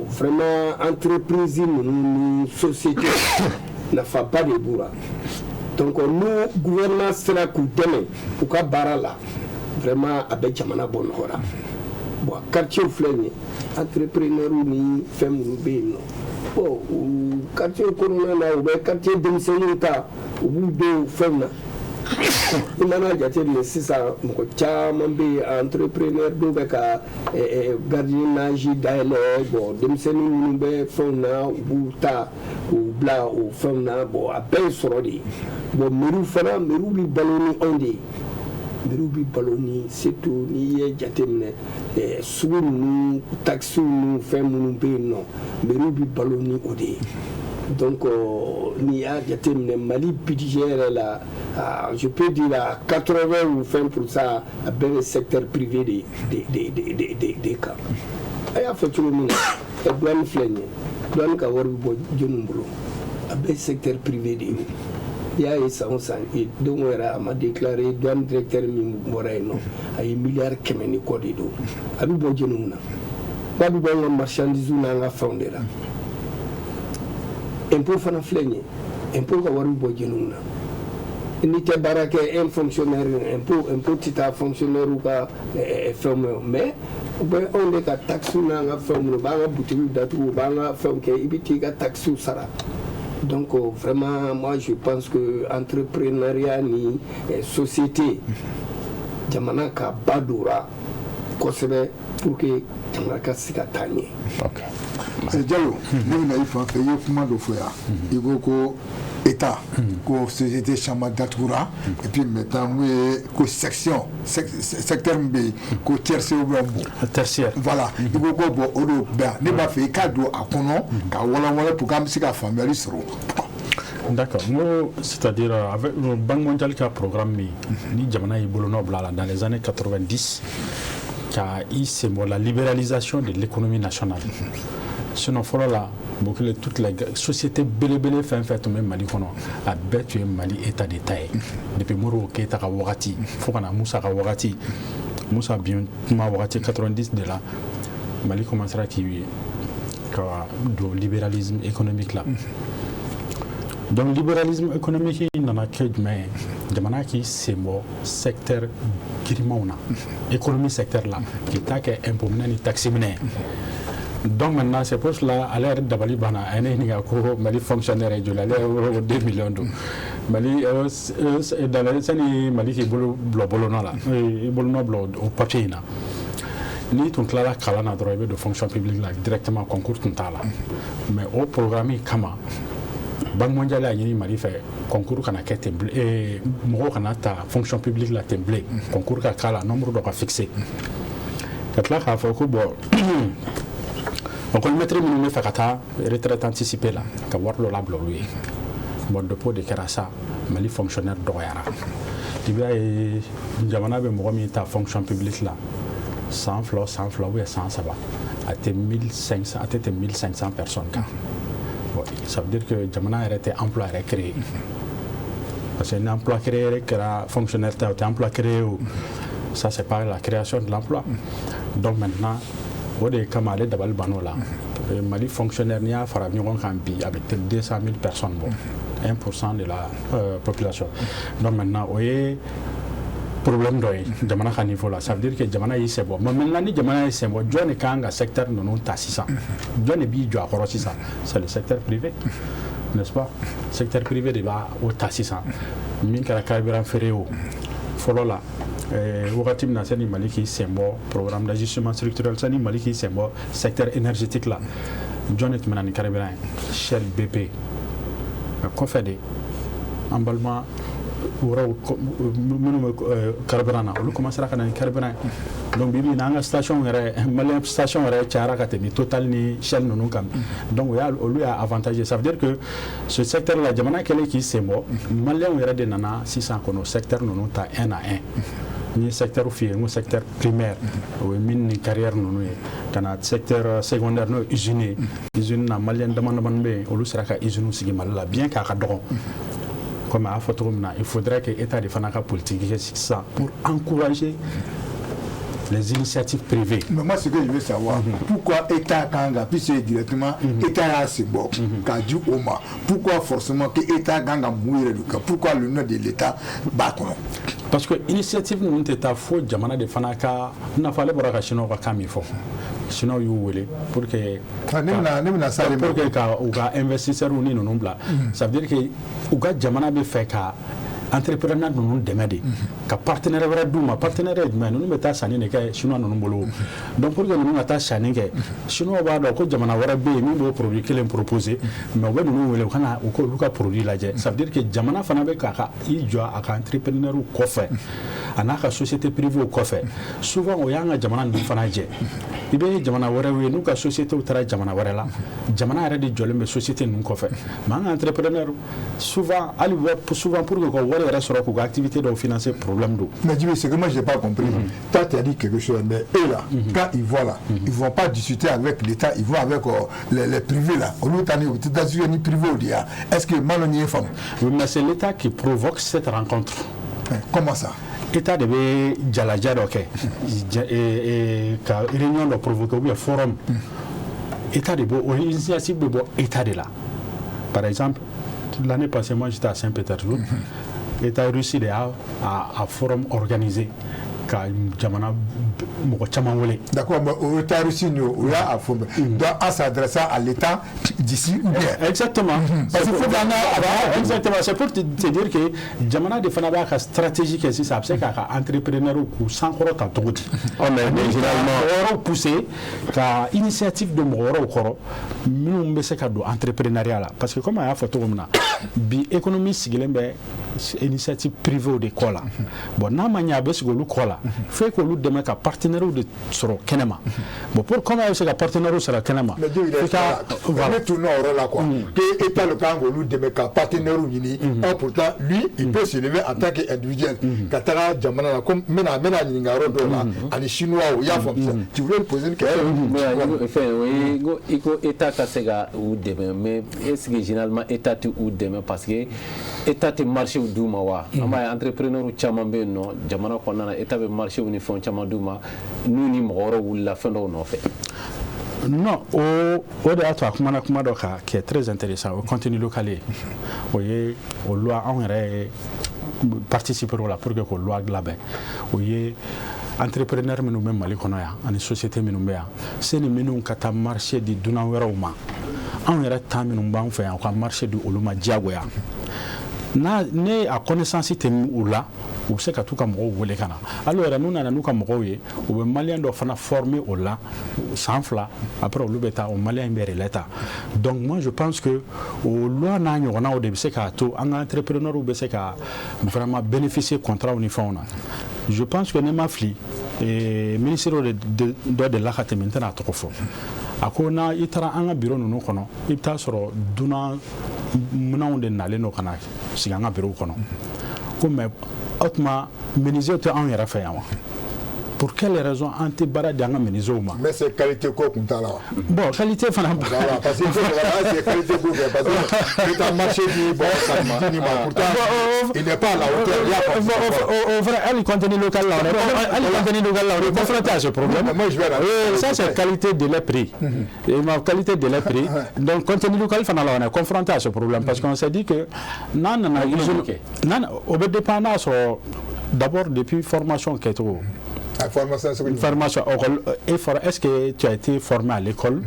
vraiment entreprise ninnu ni société nafaba de b'u la donc n'u gouvernement sera k'u dɛmɛ u ka baara la vraiment a bɛ jamana bɔ nɔgɔ la bon quartier filɛ nin ye entrepreneur ni fɛn minnu bɛ yen nɔ bon quartier kɔnɔna na u bɛ quartier denmisɛnninw ta u b'u denw fɛnw na i mana jateminɛ sisan mɔgɔ caman bɛ yen entrepreneur dɔw bɛ ka gardiennage dayɛlɛ bon denmisɛnnin minnu bɛ fɛnw na u b'u ta k'u bila o fɛnw na bon a bɛɛ ye sɔrɔ de ye bon mairie fana mairie bɛ balo ni anw de ye mairie bɛ balo ni surtout n'i ye jateminɛ sugu ninnu taxes ninnu fɛn minnu bɛ yen nɔ mairie bɛ balo ni o de ye donc n'i y'a jateminɛ Mali budget yɛrɛ la je peux dire à 80 ou 20% a bɛɛ bɛ secteur privé de kan a y'a fɔ cogo min na douane filɛ nin ye douane ka wari bɛ bɔ jɔnniw bolo a bɛɛ secteur privé de ye i y'a ye san o san don yɛrɛ a ma déclaré douane directeur min bɔra yen nɔ a ye miliyari 100 ni kɔ de don a bɛ bɔ jɔnniw na k'a bɛ bɔ an ka marchandise n'an ka fɛnw de la impôt fana filɛ nin ye impôt ka wari bɛ bɔ jɔnniw na n'i tɛ baara kɛ un fonctionnaire impôt tɛ taa fonctionnaire ka fɛnw mais u bɛ anw de ka taxe n'an ka fɛnw minɛ u b'an ka butigiw datugu u b'an ka fɛnw kɛ i bɛ t'i ka taxe sara Donc vraiment, moi je pense que entrepreneuriat ni société jamana ka badura kosɛbɛ pour que jamana ka se ka taa ɲɛ. Diallo ne bɛna i fan fɛ i ye kuma dɔ fɔ yan i ko ko État ko société caman datugura et puis maintenant mun ye ko section secteur min bɛ yen ko tertiaire ou bien tertiaire voilà i ko ko bon o de bɛn ne b'a fɛ i k'a don a kɔnɔ ka walawala pour qu'an bɛ se ka faamuyali sɔrɔ. D'accord. C'est-à-dire, avec le Banque mondiale qui a programmé, ni Jamana dans les années 90, qui a eu la libéralisation de l'économie nationale. Sinon, là, toutes les sociétés belé fait tout même Mali a bêtu Mali état d'état. Depuis Moro Keita Kawati, Fokana Moussa Kawati, Moussa bien Kawati 90 de là, Mali commencera à du libéralisme économique là. Donc, le libéralisme économique, il n'en a que mais jamana qui c'est mon secteur grimona, économie secteur là, qui est un peu moins taximné. Donc maintenant, c'est pour cela, à l'ère d'Abali Bana, un Mali fonctionnaire et de la 2 millions d'euros. Mali, dans les années, Mali qui est bolona là, bolona au papier là. Ni tout là, Kalana droit de fonction publique là, directement concours tout là. Mais au programme, Kama. Banque mondiale a eu Mali fait concours kana kete et moro kana ta fonction publique la temblé concours ka kala nombre de fixé katla ka fa ko bo on ko mettre minimum fa kata retraite anticipée là ka warlo la blo lui bon dépôt de kerasa Mali fonctionnaire doyara tibia e jamana be mo mi ta fonction publique là 100 flots ou 100 ça va à 1500 à 1500 personnes ka. Ça veut dire que Jamana a été emploi créé. Parce qu'un emploi créé, fonctionnaire, emploi créé, ça c'est pas la création de l'emploi. Donc maintenant, au début, comme aller d'abord Banola, Mali fonctionnaire n'y a pas avec 200 000 personnes, 1% de la population. Donc maintenant, vous voyez, problème de Jamana à niveau là, ça veut dire que Jamana est c'est bon. Mais maintenant, Jamana est c'est bon. John est quand un secteur non tassissant. John est bien à Horosisa, c'est le secteur privé, n'est-ce pas? Secteur privé de là au tassissant. Minka la carburant ferré au follow là. Ouatim na sani Maliki c'est bon. Programme d'ajustement structurel sani Maliki c'est bon. Secteur énergétique là. John est maintenant carburant. Shell BP. Confédé. Emballement. Carburant on commencera à carburant donc bibi na station malien station tiara katemi total ni Shell non kam donc lui a avantage ça veut dire que ce secteur là jamana kele qui c'est bon malien on de nana 600 kono secteur non ta 1 à 1 ni secteur fier ni secteur primaire ou mine carrière non kana secteur secondaire no usine na malien demande be olu sera ka usine sigi malala bien ka dogon comme à Fotomna, il faudrait que l'État de Fanaka politique ça pour encourager les initiatives privées. Mais moi, ce que je veux savoir, pourquoi l'État Kanga, puisque directement l'État a ses bords, pourquoi forcément que l'État Kanga mouille le cas, pourquoi le nom de l'État bat. Parce que l'initiative nous est à faux, Jamana de Fanaka, n'a pas le bras à Chino Kamifo. Sinon, you will pour que investisseurs ou non bla. Ça veut dire que Uga Jamana be fait qu'à entrepreneur nous demander, qu'à partenaire vrai douma, partenaire mais nous mettons ça n'est que chinois non bolo. Donc pour que nous attache ça n'est que chinois va donc Jamana vrai be nous produit qu'il proposé, mais ouais nous voulons kana ou que produit là. Ça veut dire que Jamana fana be kaka il doit à entrepreneur ou coffre. Anaka société privée au coffre. Souvent au yanga Jamana nous fana je. Ibe jamana wara we nous ka société ou tra jamana wara là jamana arrête de joler mais société nous ko fait mais un entrepreneur souvent ali souvent pour que wara reste sur ko activité de financer problème d'eau. Mais dis c'est que moi j'ai pas compris. Toi tu as dit quelque chose mais eux là quand ils voient là ils vont pas discuter avec l'État, ils vont avec les privés là au lieu d'aller aux États-Unis privé au dia. Est-ce que maloni est femme? Mais c'est l'État qui provoque cette rencontre. Comment ça? État de Djalaja ok et réunion de provoquer ou forum État de beau initiative de beau État de là par exemple l'année passée moi j'étais à Saint-Pétersbourg État Russie à forum organisé ka jamana mɔgɔ caman wele. D'accord, mais au Russie nous là à fond. Donc en s'adressant à l'État d'ici ou bien. Exactement. Parce qu'il faut exactement. C'est pour te dire que jamana de fana b'a ka stratégie kɛ sisan a bɛ se k'a ka entrepreneur k'u sankɔrɔ ta cogo di. Mais généralement mɔgɔ wɛrɛw pousser ka initiative de mɔgɔ wɛrɛw kɔrɔ minnu bɛ se ka don entrepreneuriat la parce que comme a y'a fɔ cogo min na bi économie sigilen bɛ initiative privée de kɔ la bon n'a ma ɲɛ a bɛ sigi olu kɔ la fo k'olu dɛmɛ ka partenaires de sɔrɔ kɛnɛma bon pour comment a bɛ se ka partenaires sɔrɔ kɛnɛma f'i ka ne tun n'o yɔrɔ la quoi que état le kan k'olu dɛmɛ ka partenaires ɲini pourtant lui il peut se lever en tant qu'individuel ka taga jamana la comme n bɛna ɲininka yɔrɔ dɔw la ani chinois o y'a faamu tu voulais me poser une question. i ko état ka se ka u dɛmɛ mais est-ce que généralement état tɛ u dɛmɛ parce que état tɛ marché d'u ma wa an b'a ye entrepreneur caman bɛ yen nɔ jamana kɔnɔna na état bɛ marché ni fɛn caman d'u ma n'u ni mɔgɔ wɛrɛw wulila fɛn dɔw nɔfɛ. Non, o de y'a to a kumana kuma dɔ kan qui est très intéressant o contenu local ye o ye o loi anw yɛrɛ participer o la pour que k'o loi labɛn o ye entrepreneur minnu bɛ Mali kɔnɔ yan ani société minnu bɛ yan sani minnu ka taa marché di dunan wɛrɛw ma anw yɛrɛ temps minnu b'an fɛ yan u ka marché di olu ma diyagoya ne a connaissance tɛ u la u bɛ se ka t'u ka mɔgɔw wele ka na alors yɛrɛ n'u nana n'u ka mɔgɔw ye u bɛ maliyɛn dɔ fana former o la san 2 après olu bɛ taa o maliyɛn bɛ relais ta donc moi je pense que o loi n'a ɲɔgɔnnaw de bɛ se k'a to an ka entrepreneurs bɛ se ka vraiment bénéficier contrat ni fɛnw na je pense que ne ma fili ministre dɔ de la ka tɛmɛ n tɛna a tɔgɔ fɔ a ko na i taara an ka bureau ninnu kɔnɔ i bɛ taa sɔrɔ dunan minɛnw de nalen don ka na sigi an ka bureau kɔnɔ ko mais o tuma menuisier tɛ anw yɛrɛ fɛ yan wa pour quelle raison an tɛ baara di an ka menuisiers ma. mais c'est qualité ko kun t'a la wa. bon qualité fana. voilà parce que c'est qualité ko kɛ parce que l'état marché di bon ça ni ma pourtant il n'est pas à la hauteur. au vrai hali contenu local la on est confronté à ce problème. moi je vais là. ça c'est qualité de les prix. et ma qualité de les prix donc contenu local fana la on est confronté à ce problème parce qu'on s'est dit que nan o bɛ dépend n'a sɔrɔ d'abord depuis formation kɛcogo. Formation est-ce que tu as été formé à l'école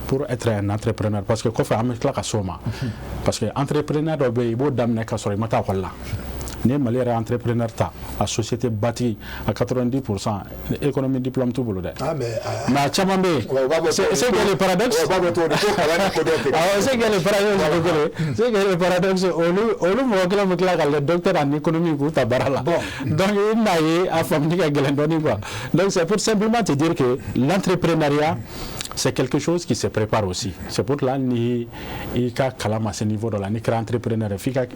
pour être un entrepreneur parce que kofa am kila ka soma parce que entrepreneur do be ibo damne ka sori mata wala ne malere entrepreneur ta a société bâtie à 90% économie diplôme tout bolo de mais chama be c'est que le paradoxe c'est que le paradoxe olu mo kala mo kala le docteur en économie ko ta barala donc il n'a eu à famille ka gelendoni quoi donc c'est pour simplement te dire que l'entrepreneuriat c'est quelque chose qui se prépare aussi. C'est pour là ni ka kalama ce niveau de la ni créer entrepreneur fika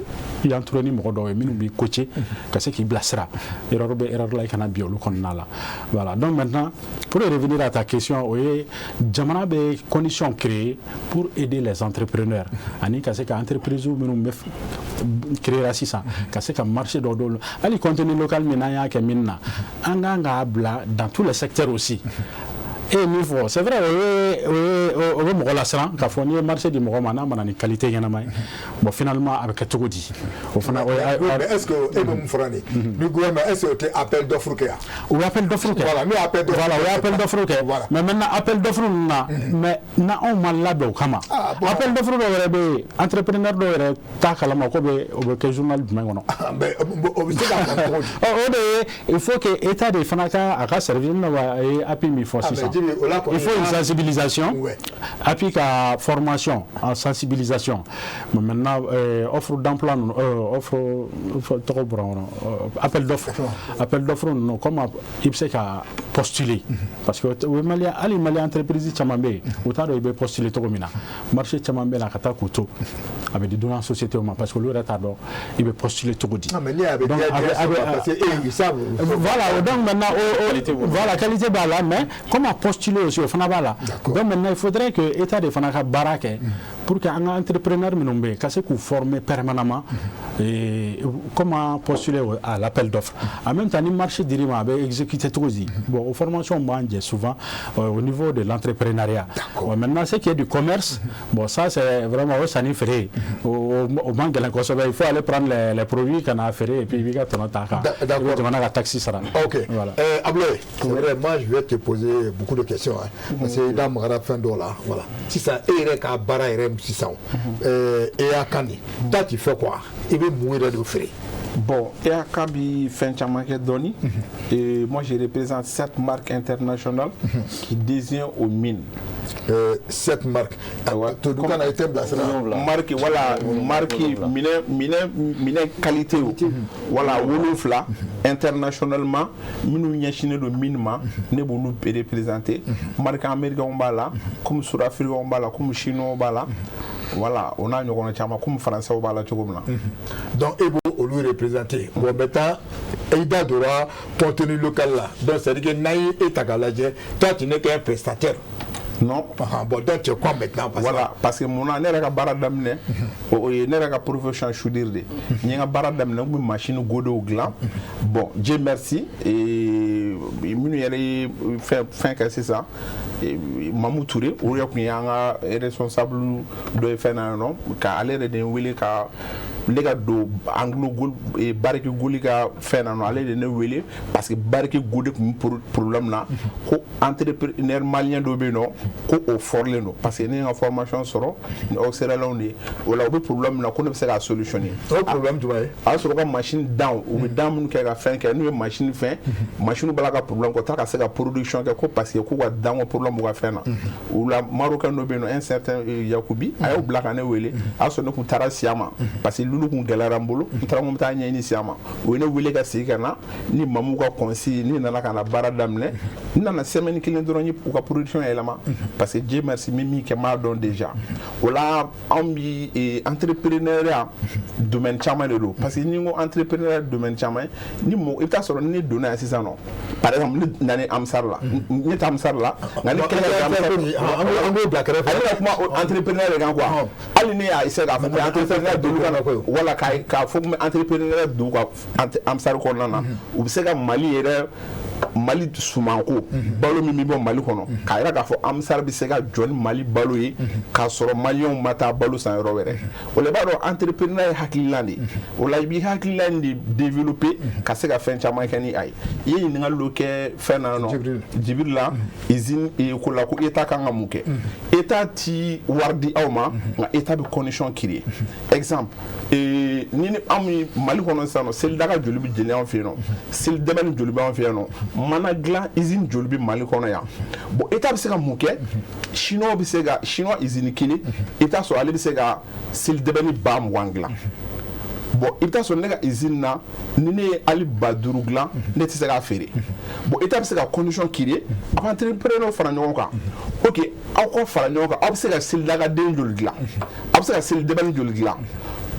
il entraîner mo do minu bi coacher que c'est qui blasera erreur la kana biolu konna la voilà donc maintenant pour revenir à ta question oye jamana be conditions créées pour aider les entrepreneurs ani ka c'est que entreprise minu be créer assistant ka c'est que marché do ali contenu local minaya ke minna anga bla dans tous les secteurs aussi. Et niveau, c'est vrai, on va la sera, quand on est marché du Moromana, on a une qualité yanamai. Bon, finalement, avec tout dit. Est-ce que le gouvernement, est-ce que tu appel d'offre ou appel d'offre voilà, mais appel d'offre mais maintenant appel d'offre mais na on malade au kama appel d'offre do entrepreneur do ta kala mako be o journal du mengono il faut que état de fanaka aka servir na appui mi force il faut une sensibilisation appui ka formation en sensibilisation mais maintenant offre d'emploi offre appel d'offre non comment il sait qu'à postuler parce que les Maliens entreprises chamambé autant de postuler tout comme marché chamambé la kata couteau avec des dons société parce que le retard il veut postuler tout dit voilà donc maintenant voilà qualité bala mais comment postuler aussi au fanabala donc maintenant il faudrait que état de fanaka barake pour que un entrepreneur minumbe kase ku former permanemment et comment postuler à l'appel d'offres. En même temps, le marché dirima avec exécuter tout aussi. Bon, aux formations mange souvent au niveau de l'entrepreneuriat. Bon, maintenant, ce qui est du commerce, bon, ça c'est vraiment ça n'y ferait. Au manque de l'inconsommer, il faut aller prendre les produits qu'on a fait et puis il y a ton attaque. D'accord. On a la taxi ça. Ok. Voilà. Ablaye, moi je vais te poser beaucoup de questions. Parce que dans mon fin d'eau là, voilà. Si ça est à Bara et 600 et à Kani, toi tu fais quoi? Il veut mourir de frais. Bon, et à Kabi Fenchamanke Doni, et moi je représente 7 marques internationales qui désignent aux mines. 7 marques. Tout le monde a été placé là. Marque, voilà, marque mine qualité. Voilà, Woloufla, internationalement, nous n'y a de minima, nous nous représenter. Marque américaine là, comme Sud-Afrique là, comme Chinois là. Voilà, on a une comme français au bala. Donc, et vous lui représenter. Bon, maintenant, Aïda Dora, contenu local là. Donc, c'est-à-dire que Naï et Tagaladje, toi, tu n'es qu'un prestataire. Non. Bon, donc tu es quoi maintenant? Voilà, parce que mon année est baradamne, et n'est pas profession choudirde. Il y a un baradamne, une machine godo au gland. Bon, Dieu merci, et il fait que c'est ça. Mamou Touré, où il y a un responsable de FNA, qui a l'air de Willy, les gars anglo et barque goliga fait non aller de ne parce que barque goudi pour problème là ko entrepreneur malien do beno ko o forle no parce que ni information soro ni oxera lawni wala be problème là ko ne sera solutionner au problème tu vois a soro machine down ou down ke ga fin ke ni machine fin machine bala ka problème ko ta ka sera production ke ko parce que ko wa down problème ko fin na ou la marocain do beno un certain yakubi ayo black ane wele a so no ku tarasiama parce que nous galarambolo ntramo mtanya initiama wene wele ka sikana ni mamu ka konsi ni nana kana baradamne nana semaine kilen doroni pour ka production élément parce que Dieu merci mimi ke ma don déjà wala ambi et entrepreneuriat domaine chama de l'eau parce que ni ngo entrepreneuriat domaine chama ni mo ita soro ni donner assistant non par exemple ni nani amsar la ni tamsar la ngani kele ambo black ref entrepreneur ga quoi ali ni a ise ga entrepreneur de l'eau wala ka fo entrepreneur du ko amsar ko nana u se ga mali yere mali sumanko balo mi bon mali kono ka ira ka fo amsar bi se ga John mali balo yi ka soro malion mata balo san ro were o le ba do entrepreneur hakilandi o la bi hakilandi développer ka se ga fen chama kani ay yi ni ngalo ke fena no jibril la izin e ko la ko eta kan ngamuke eta ti wardi awma nga eta bi condition créer exemple et ni ami mali kono sano sel daga jolibi jeli en fe no sel deben jolibi en fe no mana glan izin jolibi mali kono ya bo eta bi se ga muke chinois bi se ga chinois izin kili eta so ale bi se ga sel deben bam wangla bon eta so nega izin na ni ne ali baduru glan ne ti se ga fere bo eta bi se ga condition kiri avant entrepreneur fara nyon ka OK aw ko fara nyon ka ab se ga sel daga den jol glan ab se ga sel deben jol glan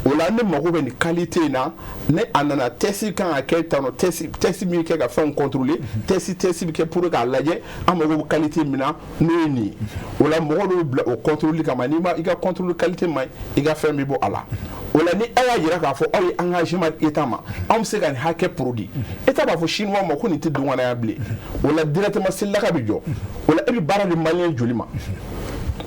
wala ne mako be ni qualité na ne anana test kan a keltano test mi ke ga fon contrôler test bi ke pour ka laje amako qualité mina no ni wala mo do o contrôler kama ni ma iga contrôler qualité mai iga fait mi bo ala wala ni aya jira ka fo aw engagement etama am se gan hake produit etaba fo chinois mo ko ni te dungana ya blé wala directement c'est la ka bi jo wala e bi bara de malien jolima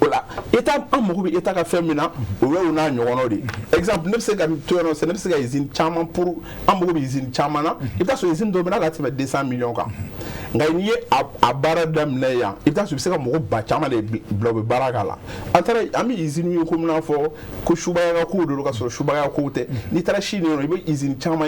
wala eta amogo bi eta ka femina o we una nyogono de exemple ne se ga to no se ne se ga izin chama pour amogo bi izin chama na eta so izin do bena la tiba 200 millions ka ngai a bara dam na ya eta so se ga mogo ba chama de blob baraka la antara ami izin wi ko mna fo ko shuba ya ko do ka so shuba ya ko te ni tara shini no ibe izin chama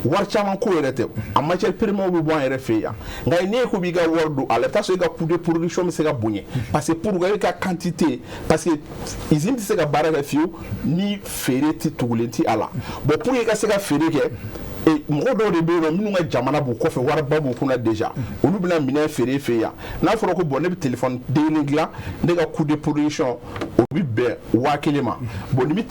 war chama ko rete amma chel primo bi bon refe ya ngai ne ko bi ga wordo ala ta so ga poude production se ga bonye parce que pour ga ka quantité parce que ils ont dit que baraka fiu ni fereti tugulenti ala bon pour que ça fere ke et mo do de be no minu nga jamana bu ko fe war babu kuna déjà olu bina mina fere fe ya na foro ko bonne téléphone de ngla de ga coup de production o bi bɛn 1000 ma bon ni mi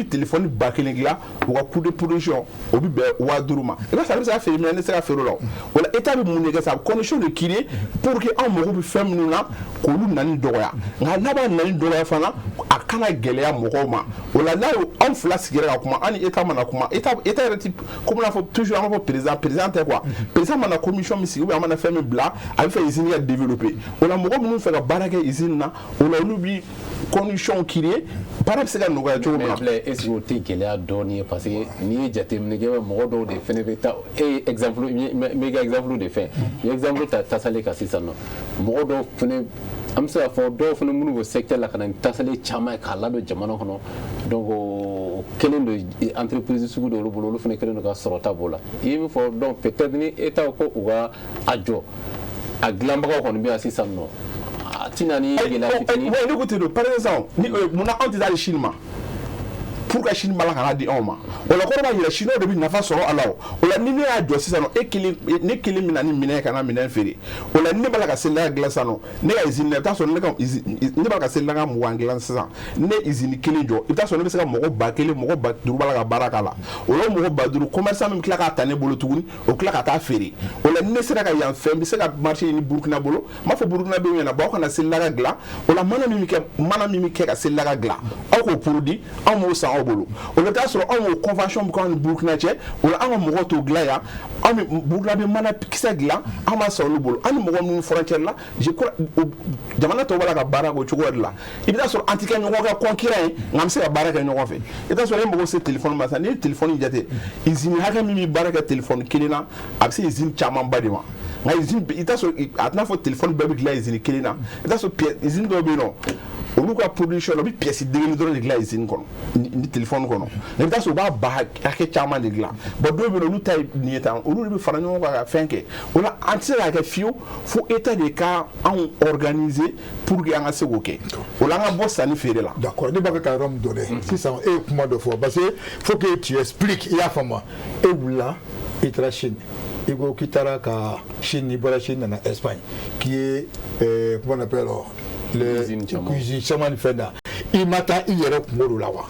téléphone ba kelen dilan u ka coût de production o bi bɛn 5000 ma i b'a sɔrɔ ale bɛ se ka feere minɛ ne se ka feere o la o la état bɛ mun de kɛ sa condition de créer pour que anw mago bɛ fɛn minnu na k'olu nani dɔgɔya nka n'a b'a nani dɔgɔya fana a kana gɛlɛya mɔgɔw ma o la n'a ye anw fila sigira ka kuma an ni état mana kuma état yɛrɛ ti comme n'a fɔ toujours an b'a fɔ président tɛ quoi président mana commission min sigi ou bien an mana fɛn min bila a bɛ fɛ usine ka développer o la mɔgɔ minnu fɛ ka baara kɛ usine na o la olu bi condition créer baara bɛ se ka nɔgɔya cogo min na. mais est-ce que o tɛ gɛlɛya dɔɔni ye parce que n'i ye jateminɛ kɛ mɔgɔ dɔw de fɛnɛ bɛ taa exemple n bɛ ka exemple de fɛ n ye exemple ta tasale kan sisan nɔ mɔgɔ dɔw fɛnɛ an bɛ se ka fɔ dɔw fɛnɛ minnu bɛ secteur la ka na ni tasale caman ye k'a ladon jamana kɔnɔ donc o kelen don entreprise sugu dɔw bolo olu fɛnɛ kelen don ka sɔrɔta b'o la i ye min fɔ donc peut-être ni état ko u ka a jɔ a dilanbagaw kɔni bɛ yan sisan nɔ a tɛna ni gɛlɛya fitinin. ne ko ten don par exemple ni munna anw tɛ taa Chine ma pour que Chine bala kana di anw ma o la kɔrɔ b'a yira Chinois de bɛ nafa sɔrɔ a la o la ni ne y'a jɔ sisan nɔ ne kelen bɛ na ni minɛn kana minɛn feere o la ni ne b'a la ka selila dilan sisan nɔ ne ka usine i bɛ taa sɔrɔ ne b'a la ka selila ka 20 dilan sisan ne usine kelen jɔ i bɛ taa sɔrɔ ne bɛ se ka mɔgɔ 1000 mɔgɔ 5000 b'a la ka baara k'a la o la mɔgɔ 5000 commerçant min tila k'a ta ne bolo tuguni o tila ka taa feere o la ni ne sera ka yan fɛn n bɛ se ka marché ɲini Burkina bolo n b'a fɔ Burkina bɛ ɲɛna aw kana selila ka dilan o la mana min bɛ kɛ ka selila ka dilan aw k'o produit anw m'o san aw bolo o la t'a sɔrɔ anw y'o convention min k'an ni Burkina cɛ o la an ka mɔgɔw t'o dilan yan anw bɛ Burkina bɛ mana kisɛ dilan an b'a san olu bolo an ni mɔgɔ minnu frontière la je crois jamana tɔw b'a la ka baara k'o cogo de la i bɛ taa sɔrɔ an tɛ kɛ ɲɔgɔn ka concurrent ye nka an bɛ se ka baara kɛ ɲɔgɔn fɛ i bɛ taa sɔrɔ e mago se téléphone ma sisan n'i ye téléphone jate usine hakɛ min bɛ baara kɛ téléphone kelen na a bɛ se usine camanba de ma nka usine i bɛ taa sɔrɔ a tɛna fɔ téléphone bɛɛ bɛ dilan usine kelen na i bɛ taa sɔrɔ usine dɔw bɛ yen nɔ olu ka production la u bɛ pièce den dɔrɔn de dilan usine kɔnɔ ni téléphone kɔnɔ i bɛ taa sɔrɔ u b'a ba hakɛ caman de dilan bon dɔw bɛ yen olu ta ye nin ye tan olu de bɛ fara ɲɔgɔn kan ka fɛn kɛ o la an tɛ se k'a kɛ fiyewu fo état de ka anw organiser pour que an ka se k'o kɛ o la an ka bɔ sanni feere la. d'accord ne b'a fɛ ka yɔrɔ min don dɛ sisan e ye kuma dɔ fɔ parce que faut que tu expliques i y'a faamu e wulila i taara Chine i ko k'i taara ka Chine n'i bɔra Chine nana Espagne qui est comment on appelle le cuisine caman ni fɛn na i ma taa i yɛrɛ kungo la wa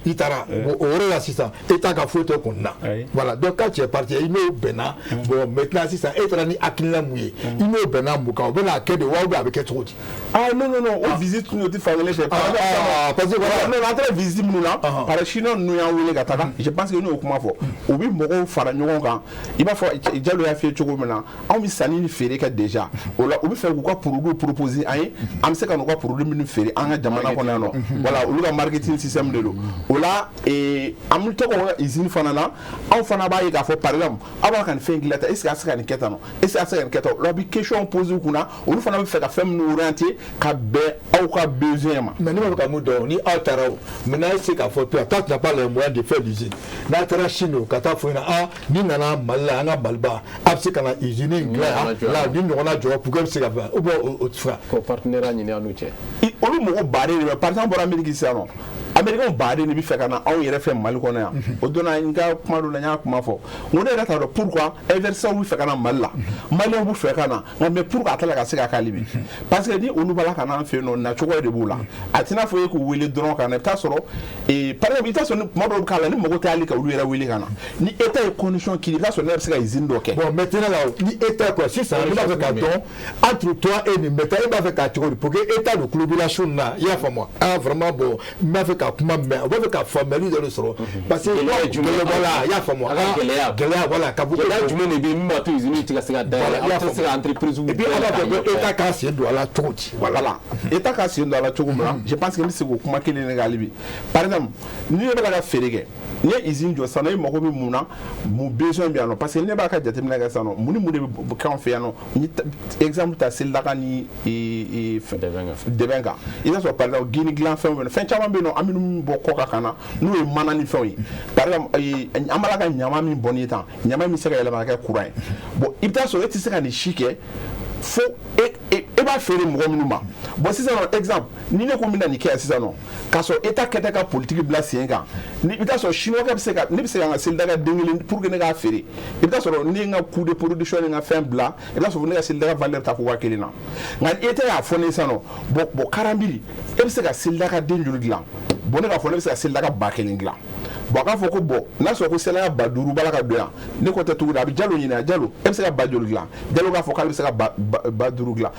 i taara bon o yɔrɔ la sisan e t'a ka foyi tɛ kun na voilà donc quand tu es parti i n'o bɛnna bon maintenant sisan e taara ni hakilina mun ye i n'o bɛnna mun kan o bɛna kɛ de wa ou bien a bɛ kɛ cogo di. ah non o visite ninnu o tɛ fankelen fɛ parce que voilà non an taara visite minnu na par Chinois ninnu y'an wele ka taga je pense que n'o kuma fɔ u bɛ mɔgɔw fara ɲɔgɔn kan i b'a fɔ Jalo y'a f'i ye cogo min na anw bɛ sanni ni feere kɛ déjà o la u bɛ fɛ k'u ka produit proposer an ye an bɛ se ka n'u ka produit minnu feere an ka jamana kɔnɔ yan nɔ voilà olu ka marketing système de don o la an bɛ to ka usine fana na anw fana b'a ye k'a fɔ par exemple aw b'a ka nin fɛn dilan tan est-ce que a se ka nin kɛ tan est-ce que a se ka nin kɛ tan o la a bɛ question poser u kunna olu fana bɛ fɛ ka fɛn minnu orienter ka bɛn aw ka besoin ma. mais ne b'a fɛ ka mun dɔn ni aw taara o maintenant est-ce que k'a fɔ toi tu n'as pas les moyens de faire l'usine n'a taara Chine o ka taa fɔ ɲɛna ah ni nana Mali la an ka Maliba a bɛ se ka na usine in dilan la ni ɲɔgɔnna jɔ pour que bɛ se ka fɛ ou bien o tɛ fɛ. ko partenaire ɲini an n'u cɛ. olu mɔgɔ baden de bɛ par exemple bɔra Amérique sisan nɔ Américains baden de bɛ fɛ ka na anw yɛrɛ fɛ Mali kɔnɔ yan o donna n ka kuma dɔ la n y'a kuma fɔ n ko ne yɛrɛ t'a dɔn pourquoi investisseurs bɛ fɛ ka na Mali la Maliens bɛ fɛ ka na nka mais pourquoi a tɛ la ka se ka k'ale bi parce que ni olu b'a la ka na an fɛ yen nɔ nacogo de b'u la a tɛna fɔ e k'u wele dɔrɔn ka na i bɛ taa sɔrɔ par exemple i bɛ taa sɔrɔ kuma dɔw bɛ k'a la ni mɔgɔ tɛ hali ka olu yɛrɛ wele ka na ni état ye condition kiri i bɛ taa sɔrɔ ne yɛrɛ bɛ se ka usine dɔ kɛ. bon maintenant la ni état quoi sisan ne b'a fɛ ka dɔn entre toi et nin maintenant e b'a fɛ k'a cogo di pour que état de collaboration na i y'a faamu ah vraiment bon n b'a fɛ ka kuma mɛn o b'a fɛ ka faamuyali dɔ de sɔrɔ parce que voilà i y'a faamu gɛlɛya voilà ka bɔ gɛlɛya jumɛn de bɛ yen min b'a to usine tɛ ka se ka dayɛlɛ aw tɛ se ka entreprise et puis an b'a fɛ ko état k'a sen don a la cogo di voilà état k'a sen don a la cogo min na je pense que n bɛ se k'o kuma kelen de k'ale bi par exemple ni ne bɛ ka feere kɛ n'i ye usine jɔ sisan nɔ e mago bɛ mun na mun besoin bɛ yan nɔ parce que ne b'a ka jateminɛ kɛ sisan nɔ mun ni mun de bɛ k'anw fɛ yan nɔ ni exemple ta Selidaga ni dɛbɛn kan i b'a sɔrɔ par exemple geni dilan fɛnw bɛ yen fɛn caman bɛ yen nɔ an bɛ minnu bɔ kɔ kan na n'o ye mana ni fɛnw ye par exemple an b'a la ka ɲama min bɔ n'i ye tan ɲama min bɛ se ka yɛlɛma ka kɛ courant ye bon i bɛ taa sɔrɔ e tɛ se ka nin si kɛ fo e b'a feere mɔgɔ minnu ma bon sisan nɔ exemple ni ne ko n bɛna nin kɛ yan sisan nɔ k'a sɔrɔ État kɛta ka politique bila sen kan ni i bɛ taa sɔrɔ chinois bɛ se ka ne bɛ se ka n ka selidaga den kelen pour que ne k'a feere i bɛ taa sɔrɔ ne ye n ka coût de production ni n ka fɛn bila i bɛ taa sɔrɔ ne ka selidaga valeur ta ko 1000 na nka État y'a fɔ ne sisan nɔ bon karambiri e bɛ se ka selidaga den joli dilan bon ne k'a fɔ ne bɛ se ka selidaga 1000 dilan bon k'a fɔ ko bon n'a sɔrɔ ko selidaga 5,000 b'a la ka don yan ne ko tɛ tugu a bɛ Jalo ɲini a Jalo e bɛ se ka 10 joli dilan Jalo k'a fɔ k'ale bɛ se ka 5,000 dilan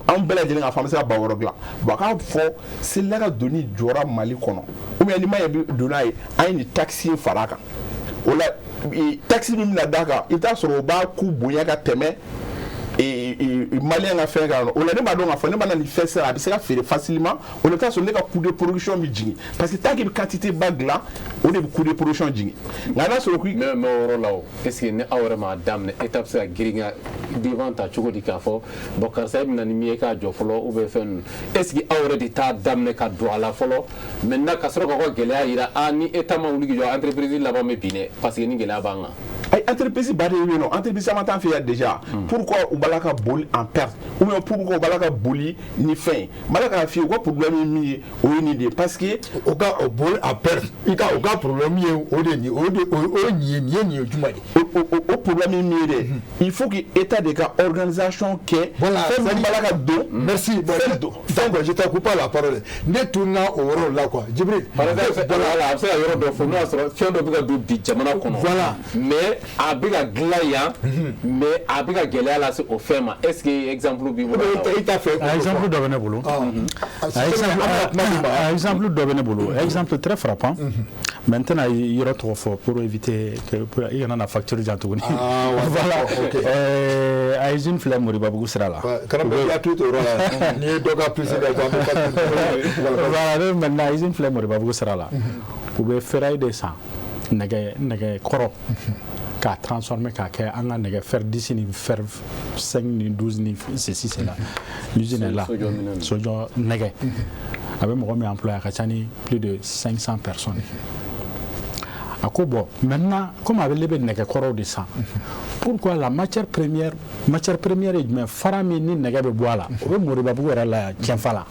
an bɛɛ lajɛlen k'a fɔ an bɛ se ka 6,000 dilan bon k'a fɔ selidaga donni jɔra Mali kɔnɔ ou bien ni ma ye donna ye an ye nin taxe in fara a kan o la taxe min bɛna d'a kan i bɛ taa sɔrɔ o b'a coût bonya ka tɛmɛ Malien ka fɛn kan o la ne b'a dɔn k'a fɔ ne mana nin fɛn sera a bɛ se ka feere facilement o la i bɛ taa sɔrɔ ne ka coût de production bɛ jigin parce que tant que i bɛ quantité ba dilan o de bɛ coût de production jigin nka n'a sɔrɔ ko mɛ o yɔrɔ la o est ce que ni aw yɛrɛ m'a daminɛ État bɛ se ka girin ka devant ta cogo di k'a fɔ bon karisa e bɛna ni min ye k'a jɔ fɔlɔ ou bien fɛn ninnu est ce que aw yɛrɛ de t'a daminɛ ka don a la fɔlɔ maintenant ka sɔrɔ k'aw ka gɛlɛya yira ni État ma wuli k'i jɔ entreprise laban bɛ bin dɛ parce que ni gɛlɛya b'an kan. ay entreprise ba de yen nɔ entreprise caman t'an fɛ yan déjà pourquoi u b'a ka boli en perte ou bien pourquoi u b'a ka boli ni fɛn n b'a ka f'i ye u ka problème ye min ye o ye nin de ye parce que o ka boli en perte i ka o ka problème ye o de nin o nin ye nin ye jumɛn de o problème ye min ye dɛ il faut que État de ka organisation kɛ fɛn min b'a la ka don merci donc je te coupe pas la parole ne tunna o yɔrɔ la quoi Djibril par exemple a bɛ se ka yɔrɔ dɔ fɔ n'o y'a sɔrɔ fɛn dɔ bɛ ka don bi jamana kɔnɔ voilà mais a bɛ ka dilan yan mais a bɛ ka gɛlɛya lase o fɛn ma est ce que exemple b'i bolo i t'a fɛ exemple dɔ bɛ ne bolo exemple dɔ bɛ ne bolo exemple très frappant mais n tɛna yɔrɔ tɔgɔ fɔ pour éviter que i kana na facture jan tuguni voilà a usine filɛ Moribabugu sira la karamɔgɔ i hakili to o yɔrɔ la n'i ye dɔ ka plus kɛ voilà maintenant usine filɛ Moribabugu sira la u bɛ ferraille de san nɛgɛ kɔrɔ k'a transformer k'a kɛ an ka nɛgɛ fer 10 ni fer 5 ni 12 ni ceci cela l'usine est là sojɔ nɛgɛ a bɛ mɔgɔ min employé a ka ca ni plus de 500 personnes a ko bon maintenant comme a bɛ lebe nɛgɛ kɔrɔw de san pourquoi la matière première ye jumɛn fara min ni nɛgɛ bɛ bɔ a la o bɛ Moribabugu yɛrɛ la Tienfa la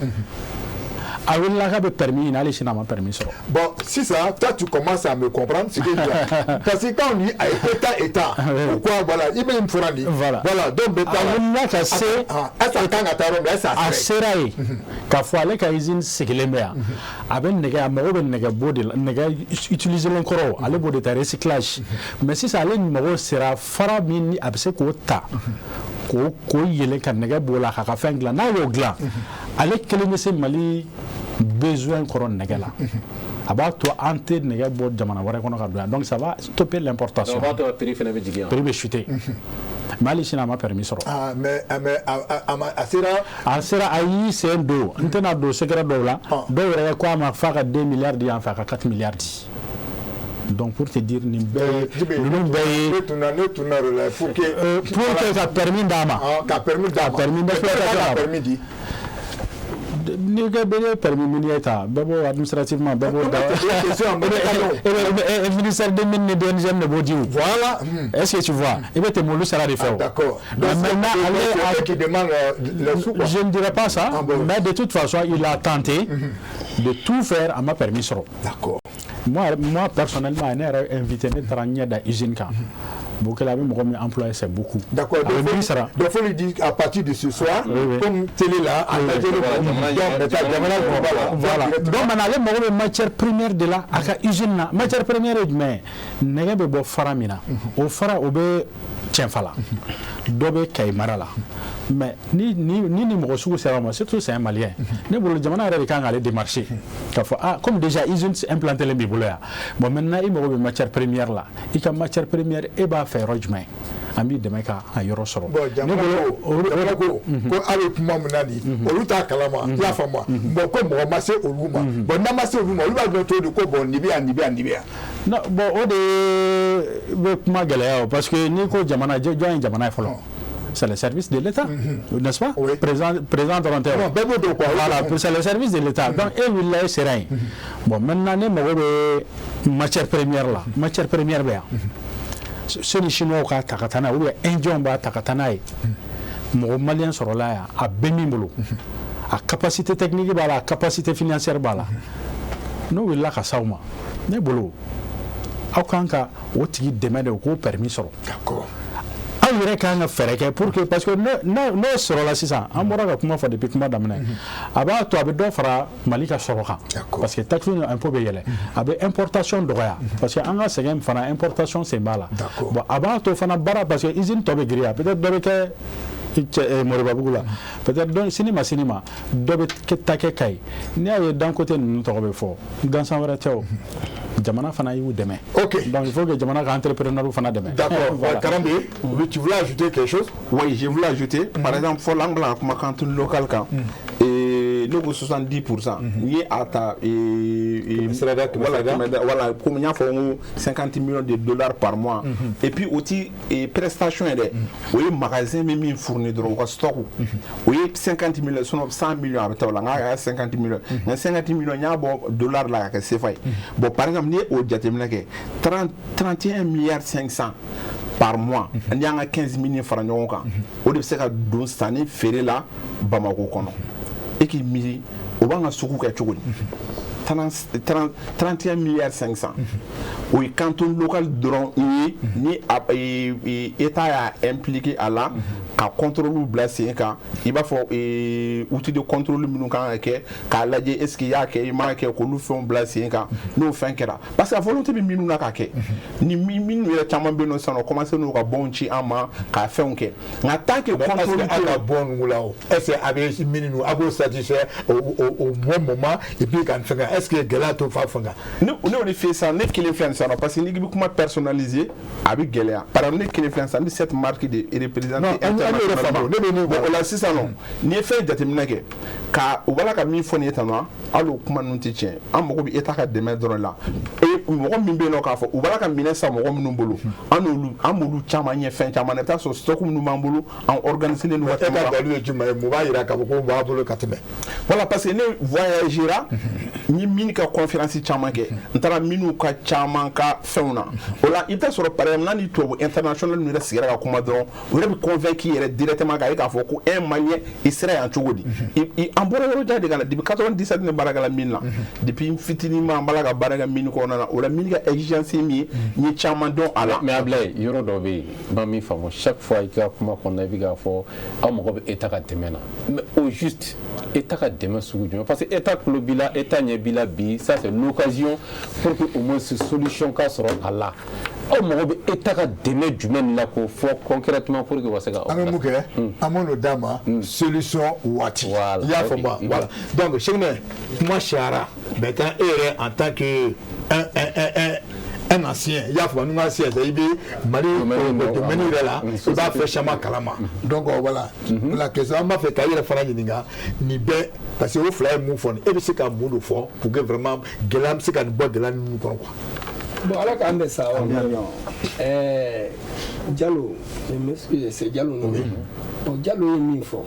a wulila k'a bɛ permis ɲini hali sini a ma permis sɔrɔ. Bon sisan toi tu commences à me comprendre ce que je dis parce que quand on dit État pourquoi voilà i bɛ nin fɔra nin voilà donc bɛ taa wulila ka se est-ce que kan ka taa yɔrɔ min a sera yen k'a fɔ ale ka usine sigilen bɛ yan a bɛ nɛgɛ a mago bɛ nɛgɛ bo de la nɛgɛ utiliselen kɔrɔ ale b'o de ta recyclage mais sisan ale mago sera fara min ni a bɛ se k'o ta k'o yɛlɛ ka nɛgɛ b'o la k'a ka fɛn dilan n'a y'o dilan ale kelen bɛ se Mali besoin kɔrɔ nɛgɛ la a b'a to an tɛ nɛgɛ bɔ jamana wɛrɛ kɔnɔ ka don yan donc ça va stopper l'importation o b'a to prix fana bɛ jigin prix bɛ chuter mais hali sini a ma permis sɔrɔ mais a sera a y'i sen don n tɛna don secret dɔw la dɔw yɛrɛ ko a ma f'a ka 2 milliards di yan fɛ a ka 4 milliards di donc pour te dire nin bɛɛ ye ne tunna la pour que ka permis d'a ma ka permis permis di ni ka bɛ permis min ye ta bɛɛ b'o administrativement bɛɛ b'o da ministère de mines ni DNGM de b'o di voilà est-ce que tu vois i bɛ tɛmɛ olu sara de fɛ o d'accord maintenant ale qui demande le sous je ne dirais pas ça mais de toute façon il a tenté de tout faire a ma permis sɔrɔ d'accord moi personnellement ne yɛrɛ invité ne taara ɲɛ da usine kan Bokele a bɛ mɔgɔ min employé c'est beaucoup. D'accord. Donc faut lui dire à partir de ce soir, comme télé là, voilà. Donc maintenant ale mago bɛ matière première de la a ka usine na matière première ye jumɛn nɛgɛ bɛ bɔ fara min na o fara o bɛ Tienfa la dɔ bɛ Kayi mara la mais ni mɔgɔ sugu sera ma surtout c'est un malien ne bolo jamana yɛrɛ de kan k'ale démarcher k'a fɔ comme déjà usine implanté len b'i bolo yan bon maintenant i mago bɛ matière première la i ka matière première e b'a fɛ yɔrɔ jumɛn an b'i dɛmɛ ka a yɔrɔ sɔrɔ. Bon jamana ko a bɛ kuma min na nin olu t'a kalama i y'a faamu bon ko mɔgɔ ma se olu ma bon n'a ma se olu ma olu b'a dɔn cogo di ko bon nin bɛ yan nin bɛ yan nin bɛ yan. non bon o de bɛ kuma gɛlɛya o parce que n'i ko jamana jɔn ye jamana ye fɔlɔ. C'est le service de l'État, n'est-ce pas? Oui. Président volontaire. Voilà, c'est le service de l'État. Donc, il est serein. Bon, maintenant, nous matière première là. Matière première, bien. Ce les Chinois qui takatana ou les Indiens qui takatana. mɔgɔ maliyɛn sɔrɔla yan a bɛɛ min bolo a capacité technique b'a la a capacité financière b'a la n'o wulila ka s'aw ma ne bolo aw kan ka o tigi dɛmɛ de o k'o permis sɔrɔ aw yɛrɛ kan ka fɛɛrɛ kɛ pour que parce que n'o sɔrɔla sisan an bɔra ka kuma fɔ depuis kuma daminɛ a b'a to a bɛ dɔ fara Mali ka sɔrɔ kan parce que taxe ni impôt bɛ yɛlɛ a bɛ importation dɔgɔya parce que an ka sɛgɛn fana importation sen b'a la bon a b'a to fana baara parce que usine tɔ bɛ giriya peut-être dɔ bɛ kɛ Moribabugu la peut-être sini ma dɔ bɛ ta kɛ Kayi n'i y'a ye dan côté ninnu tɔgɔ bɛ fɔ gansan wɛrɛ tɛ o jamana fana y'u dɛmɛ donc il faut que jamana ka entrepreneur fana dɛmɛ d'accord Karambe tu voulais ajouter quelque chose? Oui, je voulais ajouter par exemple fɔ l'angle la kuma kan tun local kan ne ko 70% ni ye a ta voilà comme n y'a fɔ n ko 50 millions de dollars par mois et puis o ti prestation yɛrɛ o ye magasin min min fournir dɔrɔn o ka stock o ye 50 millions sinon 100 millions a bɛ taa o la n k'a kɛ 50 millions nka 50 millions n y'a bɔ dollar la ka kɛ CFA ye bon par exemple ni ye o jateminɛ kɛ 31 milliards 500 par mois n'i y'an ka 15 millions fara ɲɔgɔn kan o de bɛ se ka don sanni feere la Bamako kɔnɔ et qui miiri o b'an ka sugu kɛ cogo di 31 milliards 500 o ye canton local dɔrɔn ye ni État y'a impliqué a la ka contrôle bila sen kan i b'a fɔ outil de contrôle minnu kan ka kɛ k'a lajɛ est-ce que i y'a kɛ i m'a kɛ k'olu fɛnw bila sen kan n'o fɛn kɛra parce que a volonté bɛ minnu na ka kɛ ni minnu yɛrɛ caman bɛ yen nɔ sisan nɔ commencé n'u ka bɔnw ci an ma k'a fɛnw kɛ nka tant que contrôle tɛ ka bɔn ninnu la o est-ce que a bɛ minnu a b'o satisfaire au bon moment et puis ka fɛn kan est-ce que gɛlɛya t'o fa fɛn kan ne o de fɛ sisan ne kelen filɛ nin sisan nɔ parce que n'i bɛ kuma personnalisé a bɛ gɛlɛya par exemple ne kelen filɛ sisan n bɛ cette marque de représenter o la sisan nɔ n'i ye fɛn jateminɛ kɛ ka u b'a la ka min fɔ nin ye tan nɔ hali o kuma ninnu tɛ tiɲɛ an mago bɛ État ka dɛmɛ dɔrɔn la mɔgɔ min bɛ yen nɔ k'a fɔ u b'a la ka minɛn san mɔgɔ minnu bolo an b'olu caman ɲɛ fɛn caman na i bɛ taa sɔrɔ stock minnu b'an bolo an organisé len don ka tɛmɛ. E ka dalu ye jumɛn ye mun b'a jira k'a fɔ ko b'a bolo ka tɛmɛ. Voilà parce que ne voyagera n ye minnu ka conférence caman kɛ n taara minnu ka caman ka fɛnw na o la i bɛ taa sɔrɔ par exemple n'a ni tubabu international ninnu yɛrɛ sigira ka kuma dɔrɔn o yɛrɛ bɛ convaincu yɛrɛ directement k'a ye k'a fɔ ko un malien i sera yan cogo di an bɔra yɔrɔ jan de ka na depuis 97 ne baara kɛla min na depuis fitinin ma an b'a la ka baara kɛ min kɔnɔna na o la min ka exigence min ye n ye caman dɔn a la. mais Ablaye yɔrɔ dɔ bɛ yen n b'a min faamu chaque fois i ka kuma kɔnɔ i bɛ k'a fɔ aw mago bɛ État ka dɛmɛ na mais au juste État ka dɛmɛ sugu jumɛn parce que État tulo b'i la État ɲɛ b'i la bi ça c'est l'occasion pour que au moins solution ka sɔrɔ a la aw mago bɛ État ka dɛmɛ jumɛn la k'o fɔ concrètement pour que o ka se ka. an bɛ mun kɛ an b'o d'a ma solution waati. i y'a fɔ ma voilà donc Cheikh kuma sariya maintenant e yɛrɛ en tant que un ancien i y'a fɔ n'u ka siɲɛ i bɛ Mali domaine yɛrɛ la i b'a fɛ caman kalama donc voilà la question an b'a fɛ ka i yɛrɛ fana ɲininka nin bɛɛ parce que o fila ye mun fɔ nin e bɛ se ka mun de fɔ pour que vraiment gɛlɛya bɛ se ka nin bɔ gɛlɛya ninnu kɔnɔ quoi. Bon, alors quand même ça, Diallo, je m'excuse, c'est Diallo non. Bon, Diallo est mis fort.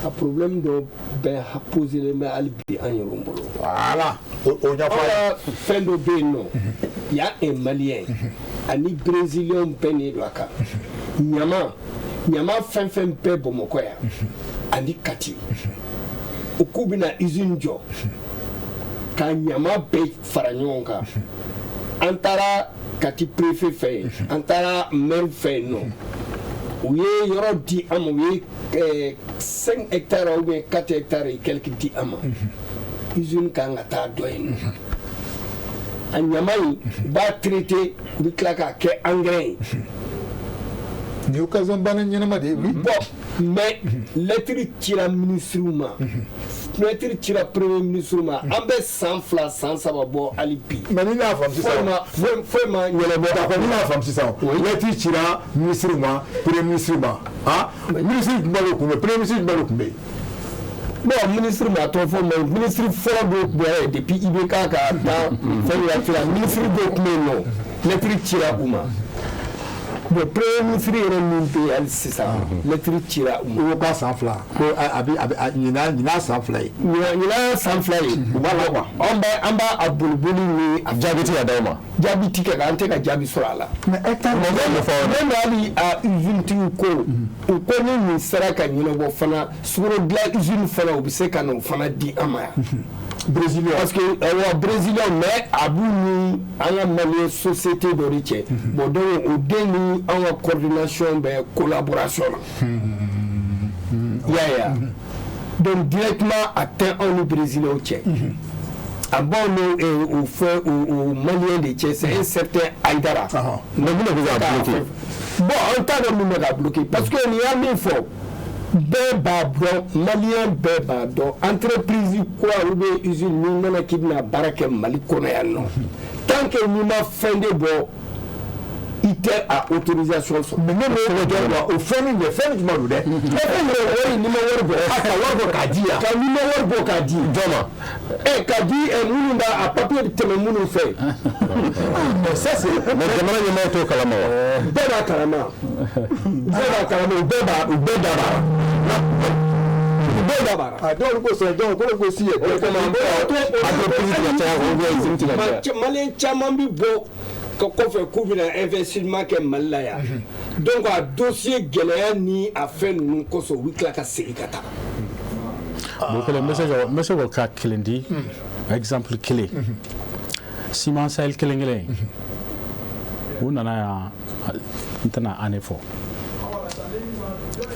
Un problème de ben poser les mains à l'bi en Yorombolo. Voilà. On a fait de non. Il y a un Malien, un Brésilien peine de la carte. Nyama fin pe bomokoya. Ani kati. Ukubina izunjo. Quand Nyama be faranyonka. Antara kati préfet fait antara maire fait non ou ye yoro di am oui 5 hectares ou bien 4 hectares et quelques di am usine kan ata doyen anyamai ba traiter bi klaka ke engrais ni occasion bana ñenama de oui bon mais lettre tira ministre ma lettre tira premier ministre ma ambe sans fla sans sababo alipi mais ni na fam ci ça foi ma ñele bo d'accord ni na fam ci ça lettre tira ministre ma premier ministre ma ah ministre mbalo ko premier ministre mbalo ko bon ministre ma to fo mais ministre fo do boy depuis IBK ka da fa ya ministre do ko no lettre tira uma bon premier ministre yɛrɛ min bɛ yen hali sisan lettre cira u ma. o ka san fila ko a bɛ ɲinan san fila ye. ɲinan san fila ye. u b'a la quoi an b'a boliboli ni a jaabi tɛ ka d'aw ma. jaabi tɛ kɛ an tɛ ka jaabi sɔrɔ a la. mais hectare même hali a usine tigiw ko u ko ni nin sera ka ɲɛnabɔ fana sukaro dilan usine fana u bɛ se ka n'o fana di an ma yan. Brésilien parce que Brésilien mais a b'u ni an ka Malien société dɔ de cɛ bon donc o den ni an ka coordination bɛ collaboration la. y'a donc directement a tɛ anw ni Brésilien cɛ. a b'anw ni o fɛ o Malien de cɛ c'est un certain Aïdara. mais mun de bɛ ka bloquer. bon an t'a dɔn mun bɛ ka bloquer parce que nin y'a min fɔ. bɛɛ b'a dɔn maliyɛn bɛɛ b'a dɔn entreprise kura ou bien usine n'i nana k'i bɛna baara kɛ Mali kɔnɔ yan nɔ tant que n'i ma fɛn de bɔ i tɛ a autorisation sɔrɔ. mais ne m'o dɔn wa o fɛn min ye fɛn jumɛn don dɛ. fɛn min ye wari n'i ma wari bɔ a ka wari bɔ k'a di yan. ka n'i ma wari bɔ k'a di jɔn ma. k'a di minnu b'a a papier tɛmɛ minnu fɛ. mais ça c'est. mais jamana ɲɛmaaw t'o kalama wa. bɛɛ b'a kalama. bɛɛ b'a kalama u bɛɛ da b'a la. dɔw ko sɔrɔ dɔw ko si ye. maliyɛn caman bi bɔ ka kɔfɛ k'u bɛna investissement kɛ Mali la yan. donc a dossier gɛlɛya ni a fɛn ninnu kosɔn u bɛ tila ka segin ka taa. bon kelen n bɛ se k'o ka kelen di exemple kelen Ciment Sahel kelen u nana yan n tɛna année fɔ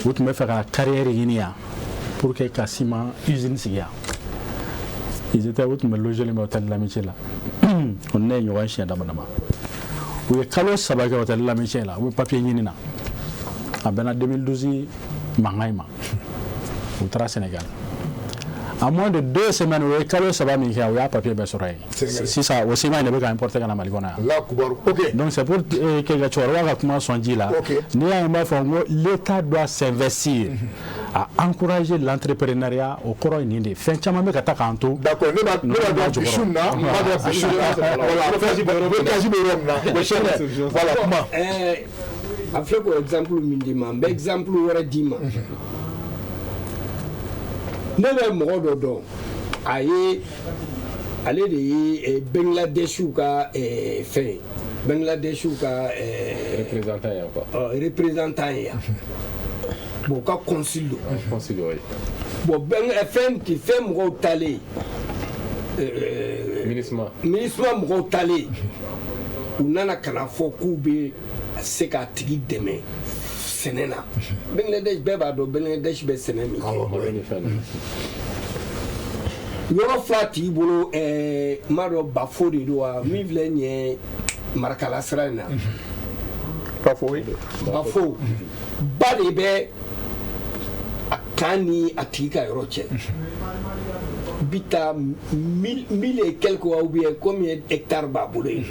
u tun bɛ fɛ ka carrière ɲini yan pour que ka ciment usine sigi yan u tun bɛ loger min hôtel Lamitié la o ne ye ɲɔgɔn siɲɛ dama dama u ye kalo 3 kɛ hôtel Lamitié la u bɛ papier ɲini na a bɛnna 2012 mankan in ma u taara Sénégal à moins de 2 semaines u ye kalo 3 min kɛ u y'a papier bɛɛ sɔrɔ yen sisan o ciment in de bɛ ka importer ka na Mali kɔnɔ yan donc c'est pour que ka cɛkɔrɔba ka kuma sɔn ji la n'i y'a ye n b'a fɔ n ko l'État doit s'investir à encourager l'entrepreneuriat au kɔrɔ ye nin de fɛn caman bɛ ka taa k'an to. d'accord ne b'a dɔn bisu na n b'a dɔn bisu na voilà kasi bɛ yɔrɔ min na voilà kuma. a filɛ k'o exemple min di ma n bɛ exemple wɛrɛ d'i ma. ne bɛ mɔgɔ dɔ dɔn a ye ale de ye Bangladeshiw ka fɛn Bangladeshiw ka représentant ye yan bon ka consul don bon fɛn mɔgɔw talen MINUSMA mɔgɔw talen u nana ka na fɔ k'u bɛ se k'a tigi dɛmɛ sɛnɛ na Bangladesh bɛɛ b'a dɔn Bangladesh bɛ sɛnɛ min kɛ yɔrɔ fila t'i bolo n m'a dɔn Bafo de don wa min filɛ nin ye Marakala sira in na Bafo ba de bɛ a kan ni a tigi ka yɔrɔ cɛ bi taa 1000 et quelques ou bien combien hectares b'a bolo yen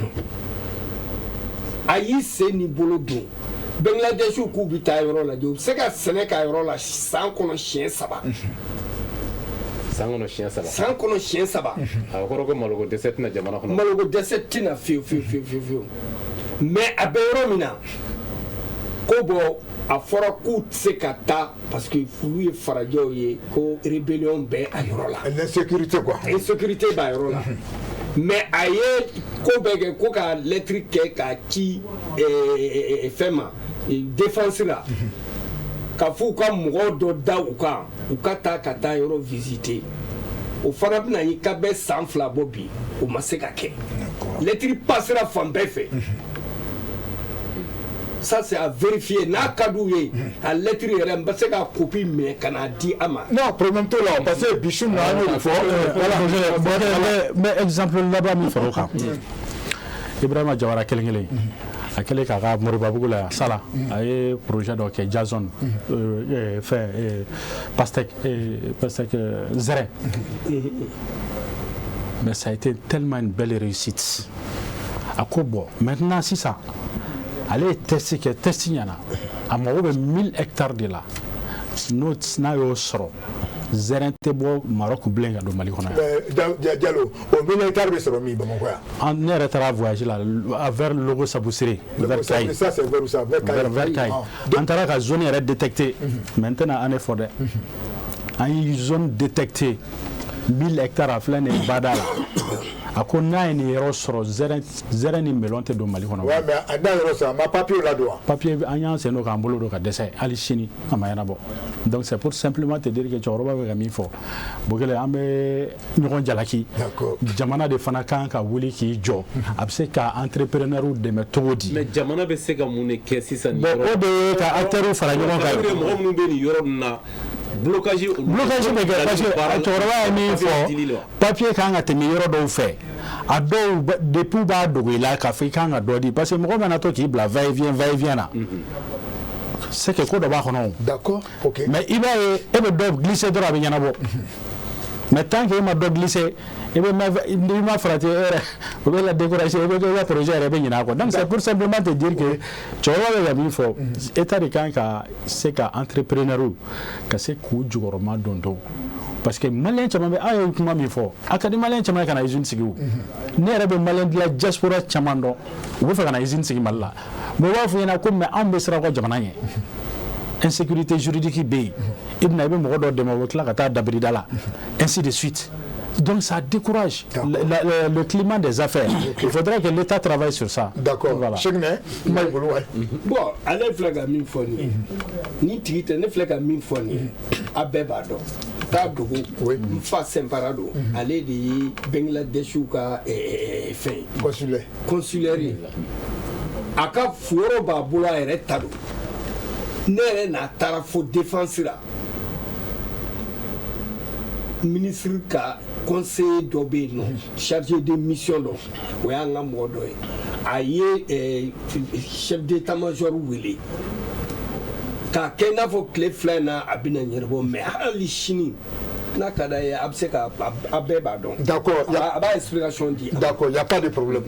a y'i sen ni bolo don Bangladeshiw k'u bɛ taa yɔrɔ lajɛ u bɛ se ka sɛnɛ ka yɔrɔ la san kɔnɔ siɲɛ 3 san kɔnɔ siɲɛ 3 a kɔrɔ ko maloko dɛsɛ tɛna jamana kɔnɔ maloko dɛsɛ tɛna fiyewu mais a bɛ yɔrɔ min na ko bɔn a fɔra k'u tɛ se ka taa parce que olu ye farajɛw ye ko rébellion bɛ a yɔrɔ la l'insécurité quoi insécurité b'a yɔrɔ la mais a ye ko bɛɛ kɛ ko ka lettre kɛ k'a ci fɛn ma défense la ka f'u ka mɔgɔw dɔ da u kan u ka taa ka taa yɔrɔ visiter o fana bɛna ye ka bɛ san 2 bɔ bi o ma se ka kɛ lettre passera fan bɛɛ fɛ ça c'est à vérifier n'a ka d'u ye a lettre yɛrɛ n bɛ se ka copie minɛ ka n'a di a ma. non problème t'o la parce que bisu na an y'o de fɔ. voilà mais exemple laban min fara o kan Ibrahima Jawara kelen a kɛlen k'a ka Moribabugu la yan Sala a ye projet dɔ kɛ Jason fɛn pastèque zɛrɛn mais ça a été tellement une belle réussite a ko bon maintenant sisan ale ye test kɛ test ɲɛna a mago bɛ 1000 hectares de la n'a y'o sɔrɔ zɛrɛn tɛ bɔ Maroc bilen ka don Mali kɔnɔ yan. Diallo o militaire bɛ sɔrɔ min Bamakɔ yan. Ne yɛrɛ taara voyage la vers Logo Sabusire vers Kayi. Ça c'est vers ça vers Kayi. An taara ka zone yɛrɛ détecté maintenant an est fɔ dɛ. An ye zone détecté 1000 hectares a filɛ nin ye Bada la. A ko n'a ye nin yɔrɔ sɔrɔ zɛrɛn ni melon tɛ don Mali kɔnɔ. Ouais mais a da yɔrɔ sɔrɔ ma papier la don. Papier an y'an sen don k'an bolo don ka dɛsɛ hali sini a ma ɲɛnabɔ. Donc c'est pour simplement te dire que cɛkɔrɔba bɛ ka min fɔ Bokele an bɛ ɲɔgɔn jalaki. D'accord. Jamana de fana kan ka wuli k'i jɔ a bɛ se ka entrepreneur dɛmɛ cogo di. Mais jamana bɛ se ka mun de kɛ sisan nin yɔrɔ. Bon o de ye ka acteurs fara ɲɔgɔn kan. Mɔgɔ minnu bɛ nin yɔrɔ ninnu na blocage bɛ kɛ parce que cɛkɔrɔba ye min fɔ papier kan ka tɛmɛ yɔrɔ dɔw fɛ a dɔw depuis b'a dogo i la k'a fɔ i kan ka dɔ di parce que mɔgɔ mana to k'i bila va et vient na. C'est que ko dɔ b'a kɔnɔ. D'accord. OK. Mais i b'a ye e bɛ dɔ glisser dɔrɔn a bɛ ɲɛnabɔ. Mais tant que e ma dɔ glisser i ma farati yɛrɛ o bɛ la décourager i bɛ ka projet yɛrɛ bɛ ɲinɛ a kɔ. Donc c'est pour simplement te dire que cɛkɔrɔba bɛ ka min fɔ état de kan ka se ka entrepreneur ka se k'u jukɔrɔma don parce que malien caman bɛ an ye kuma min fɔ a ka di malien caman ye ka na usine sigi o ne yɛrɛ bɛ malien de la diaspora caman dɔn u bɛ fɛ ka na usine sigi Mali la mais u b'a fɔ ɲɛna ko mais anw bɛ siran aw ka jamana ɲɛ insécurité juridique bɛ yen i bɛna i bɛ mɔgɔ dɔ dɛmɛ o bɛ tila ka taa dabirida la ainsi de suite. Donc ça décourage le climat des affaires. Il faudrait que l'État travaille sur ça. D'accord. Voilà. Bon, allez flaga min foni. Ni tite ne flaga min foni. Abebado. Tadogo. Oui. Fa semparado. Allez di Bangladesh ka fin. Consulaire. Aka foro ba bula ere tado. Nere na tara fo défense la. Ministre ka conseiller dɔ bɛ yen nɔ chargé de mission dɔ o y'an ka mɔgɔ dɔ ye a ye chef d'état-major wele k'a kɛ i n'a fɔ tile fila in na a bɛna ɲɛnabɔ mais hali sini n'a ka d'a ye a bɛ se ka a bɛɛ b'a dɔn. D'accord. A b'a explication di. D'accord, il y a pas de problème.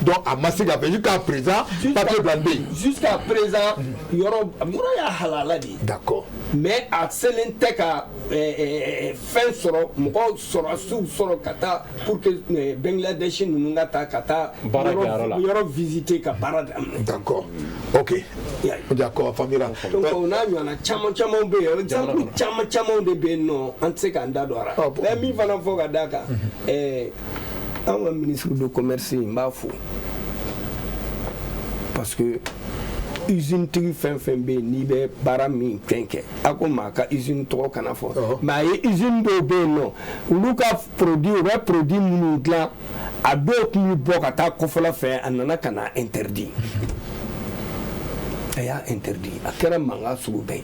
Donc a ma se ka fɛ jusqu'à présent papier blanc bɛ yen. Jusqu'à présent yɔrɔ y'a halala de ye. D'accord. Mais a selen tɛ ka fɛn sɔrɔ mɔgɔw sɔrɔsiw sɔrɔ ka taa pour que Bangladesh ninnu ka taa ka taa yɔrɔ visiter ka baara daminɛ. D'accord. OK. D'accord, famille. Donc o n'a ɲɔgɔnna caman bɛ yen exemple caman de bɛ yen nɔ an tɛ se k'an da don a la. Mais min fana fɔ ka d'a kan an ka ministre de commerce n b'a fo parce que usine tigi fɛn bɛ yen n'i bɛ baara min fɛn kɛ a ko maa ka usine tɔgɔ kana fɔ mais a ye usine dɔw bɛ yen nɔ olu ka produit u bɛ produit minnu dilan a dɔw tun bɛ bɔ ka taa kɔfɛla fɛ a nana ka na interdit a y'a interdit a kɛra mankan sugu bɛɛ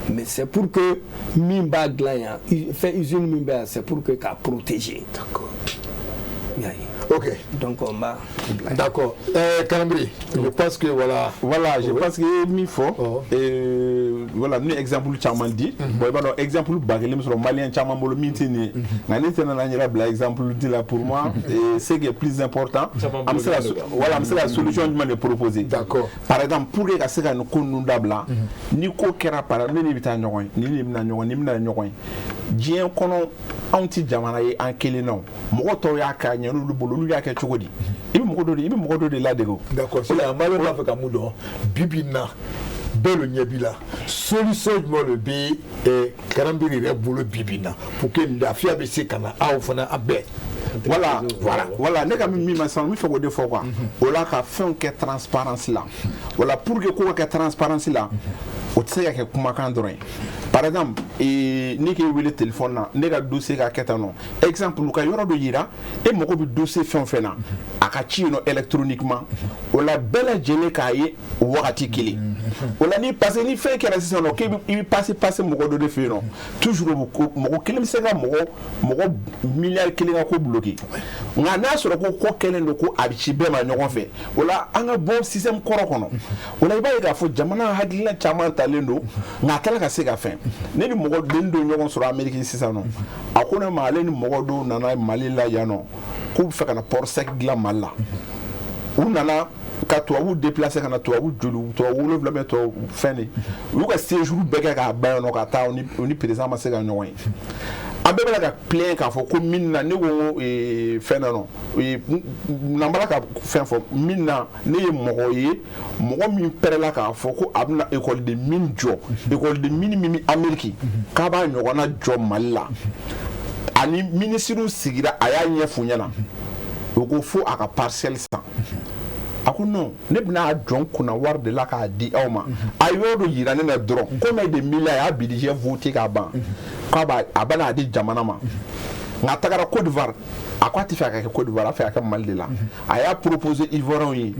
mais c'est pour que min b'a dilan yan fɛn usine min bɛ yan c'est pour que k'a protéger. D'accord. OK. Donc on va. D'accord. Kanambri, je pense que voilà, je pense que mi faut voilà ni exemple caman di bon ba exemple bagele sur malien caman bolo mintini ngani tena na nyira bla exemple di là pour moi et ce qui est plus important am la solution que je proposer. D'accord. Par exemple pour que ça no kunu dabla ni ko kera para ni bita nyogon ni na nyogon dien kono anti jamana ye en keleno mo to ya ka nyanu lu bolo lu ya ka chogodi ibi mo do de la dego. D'accord. C'est la malo la fa mudo bibina belo nyebila solution mo le bi et Karambiri re bolo bibina pour que ndafia be se kana aw fana abe. Voilà ne ka mi ma san mi fego de fo quoi o la ka fɛn kɛ transparence la voilà pour que ko kɛ transparence la o tɛ se ka kɛ kumakan dɔrɔn par exemple ne k'e wele téléphone na ne ka dossier ka kɛ tan nɔ exemple ka yɔrɔ dɔ yira e mago bɛ dossier fɛn na a ka ci yen nɔ électroniquement o la bɛɛ lajɛlen k'a ye o wagati kelen o la ni parce que ni fɛn kɛra sisan nɔ k'e bɛ passer mɔgɔ dɔ de fɛ yen nɔ toujours mɔgɔ kelen bɛ se ka mɔgɔ miliyari kelen ka ko bloqué nka n'a sɔrɔ ko kɛlen don ko a bɛ ci bɛɛ ma ɲɔgɔn fɛ o la an ka bɔ système kɔrɔ kɔnɔ o la i b'a ye k'a fɔ jamana hakilina caman talen don nka a kɛla ka se ka fɛn ne ni mɔgɔ den dɔ ɲɔgɔn sɔrɔ Amérique sisan nɔ a ko ne ma ale ni mɔgɔ dɔw nana Mali la yan nɔ k'u bɛ fɛ ka na port sec dilan Mali la u nana ka tubabu déplacer kana tubabu joli tubabu wolofila bɛ tubabu fɛn de u y'u ka séjour bɛɛ kɛ k'a ban yen nɔ ka taa u ni président ma se ka ɲɔgɔn ye an bɛɛ bɛna ka plaindre k'a fɔ ko min na ne ko fɛn na nɔ n'an b'a ka fɛn fɔ min na ne ye mɔgɔ ye mɔgɔ min pɛrɛla k'a fɔ ko a bɛna école de mine jɔ école de mine min bɛ Amérique k'a b'a ɲɔgɔnna jɔ Mali la ani ministre sigira a y'a ɲɛf'u ɲɛna o ko fo a ka parcelle san a ko non ne bɛna jɔn kunna wari de la k'a di aw ma a y'o dɔ yira ne na dɔrɔn combien de milliards a y'a budget voté k'a ban k'a bɛna di jamana ma nka a tagara Côte d'Ivoire a ko a tɛ fɛ a ka kɛ Côte d'Ivoire a fɛ a ka kɛ Mali de la a y'a proposé Ivoirien ye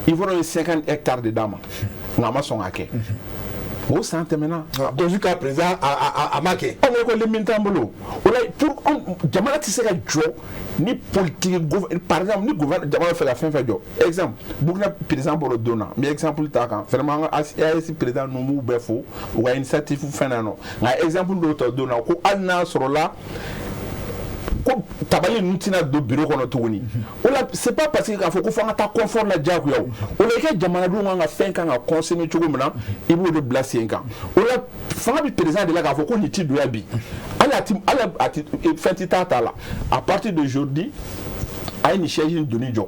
Ivoirien ye 50 hectares de d'a ma nka a ma sɔn k'a kɛ o san tɛmɛna donc jusqu'à présent a ma kɛ anw ka école min t'an bolo o la pour jamana tɛ se ka jɔ ni politique par exemple ni gouvernement jamana fɛ ka fɛn fɛn jɔ exemple Burkina président bɔra don na n bɛ exemple ta kan vraiment an ka AES président ninnu b'u bɛɛ fo u ka initiative fɛn na nɔ nka exemple dɔw ta don na ko hali n'a sɔrɔla ko tabali ninnu tɛna don bureau kɔnɔ tuguni o la c'est pas parce que k'a fɔ ko fo an ka taa confort la diyagoya o la i ka jamanadenw kan ka fɛn kan ka consommer cogo min na i b'o de bila sen kan o la fanga bɛ président de la k'a fɔ ko nin ti donya bi hali a ti fɛn ti t'a la à partir d'aujourd'hui a ye nin siège in doni jɔ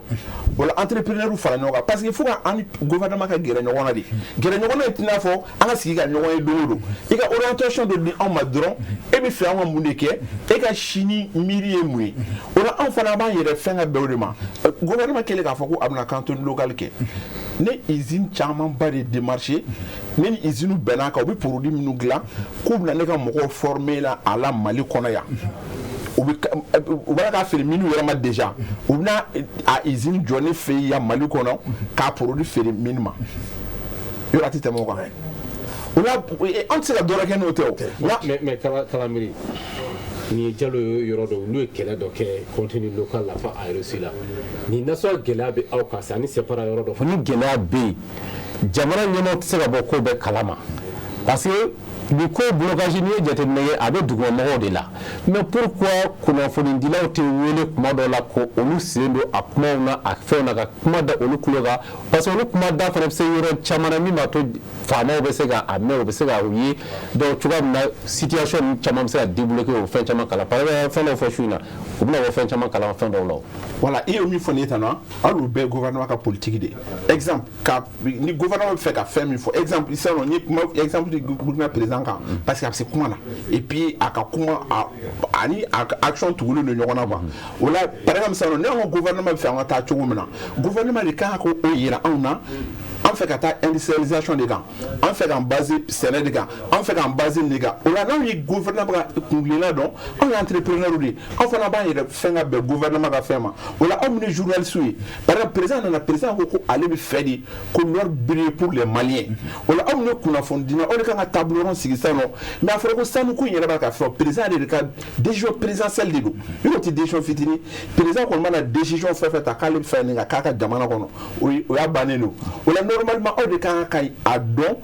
o la entrepreneur fara ɲɔgɔn kan parce que fo ka an ni gouvernement ka gɛrɛ ɲɔgɔn na de gɛrɛ ɲɔgɔn na t'i n'a fɔ an ka sigi ka ɲɔgɔn ye don o don i ka orientation dɔ di anw ma dɔrɔn e bɛ fɛ an ka mun de kɛ e ka sini miiri ye mun ye o la anw fana b'an yɛrɛ fɛn ka bɛn o de ma gouvernement kɛlen k'a fɔ ko a bɛna canton local kɛ ne usine camanba de démarché ne ni usine bɛnna kan u bɛ produit minnu dilan k'u bɛna ne ka mɔgɔw former la a la Mali kɔnɔ yan u b'a ka feere minnu yɛrɛ ma déjà u bɛna a usine jɔ ne fɛ yen yan Mali kɔnɔ k'a produit feere min ma yɔrɔ a tɛ tɛmɛ o kan o la an tɛ se ka dɔ wɛrɛ kɛ n'o tɛ o. mais Kalamiri ni ye Jalo yɔrɔ dɔ n'u ye kɛlɛ dɔ kɛ contenu local la fa a Russie la ni nasɔn gɛlɛya bɛ aw kan sa ani separa yɔrɔ dɔ fɔ ni gɛlɛya bɛ yen jamana ɲɛmaaw tɛ se ka bɔ ko bɛɛ kalama parce que ni ko blocage ni ye jateminɛ ye a bɛ dugumamɔgɔw de la mais pourquoi kunnafonidilaw tɛ wele kuma dɔ la ko olu sen don a kumaw na a fɛnw na ka kuma da olu tulo kan parce que olu kuma da fana bɛ se yɔrɔ caman na min b'a to faamaw bɛ se ka a mɛn u bɛ se ka u ye donc cogoya min na situation caman bɛ se ka débloquer o fɛn caman kalan par exemple fɛn dɔw fɔ su in na u bɛna bɔ fɛn caman kalan fɛn dɔw la voilà i ye min fɔ nin ye tan nɔ hali u bɛɛ gouvernement ka politique de exemple ni gouvernement bɛ fɛ ka fɛn min fɔ exemple sisan ni kuma exemple di Burkina président kan parce que a bɛ se kuma na et puis a ka kuma ani action tugulen don ɲɔgɔn na quoi o la par exemple sisan ne ka gouvernement bɛ fɛ an ka taa cogo min na gouvernement de kan ka o yira anw na an fɛ ka taa industrialisation de kan an fɛ k'an base sɛnɛ de kan an fɛ k'an base nin de kan o la n'anw ye gouvernement ka kungilenna dɔn anw ye entrepreneur de ye anw fana b'an yɛrɛ fɛn ka bɛn gouvernement ka fɛn ma o la anw min ye journaliste ye par exemple président ko ko ale bɛ fɛ de ko l'ordre brille pour les Maliens o la anw min ye kunnafoni dina aw de kan ka table ronde sigi sisan nɔ mais a fɔra ko sanu ko in yɛrɛ b'a ka fɛn président de ka décision présidentielle de don yɔrɔ tɛ décision fitinin président kɔni mana décision fɛn fɛn ta k'ale bɛ fɛ nin ka k'a ka jamana kɔnɔ o y'a bannen don o la normalement aw de kan ka a dɔn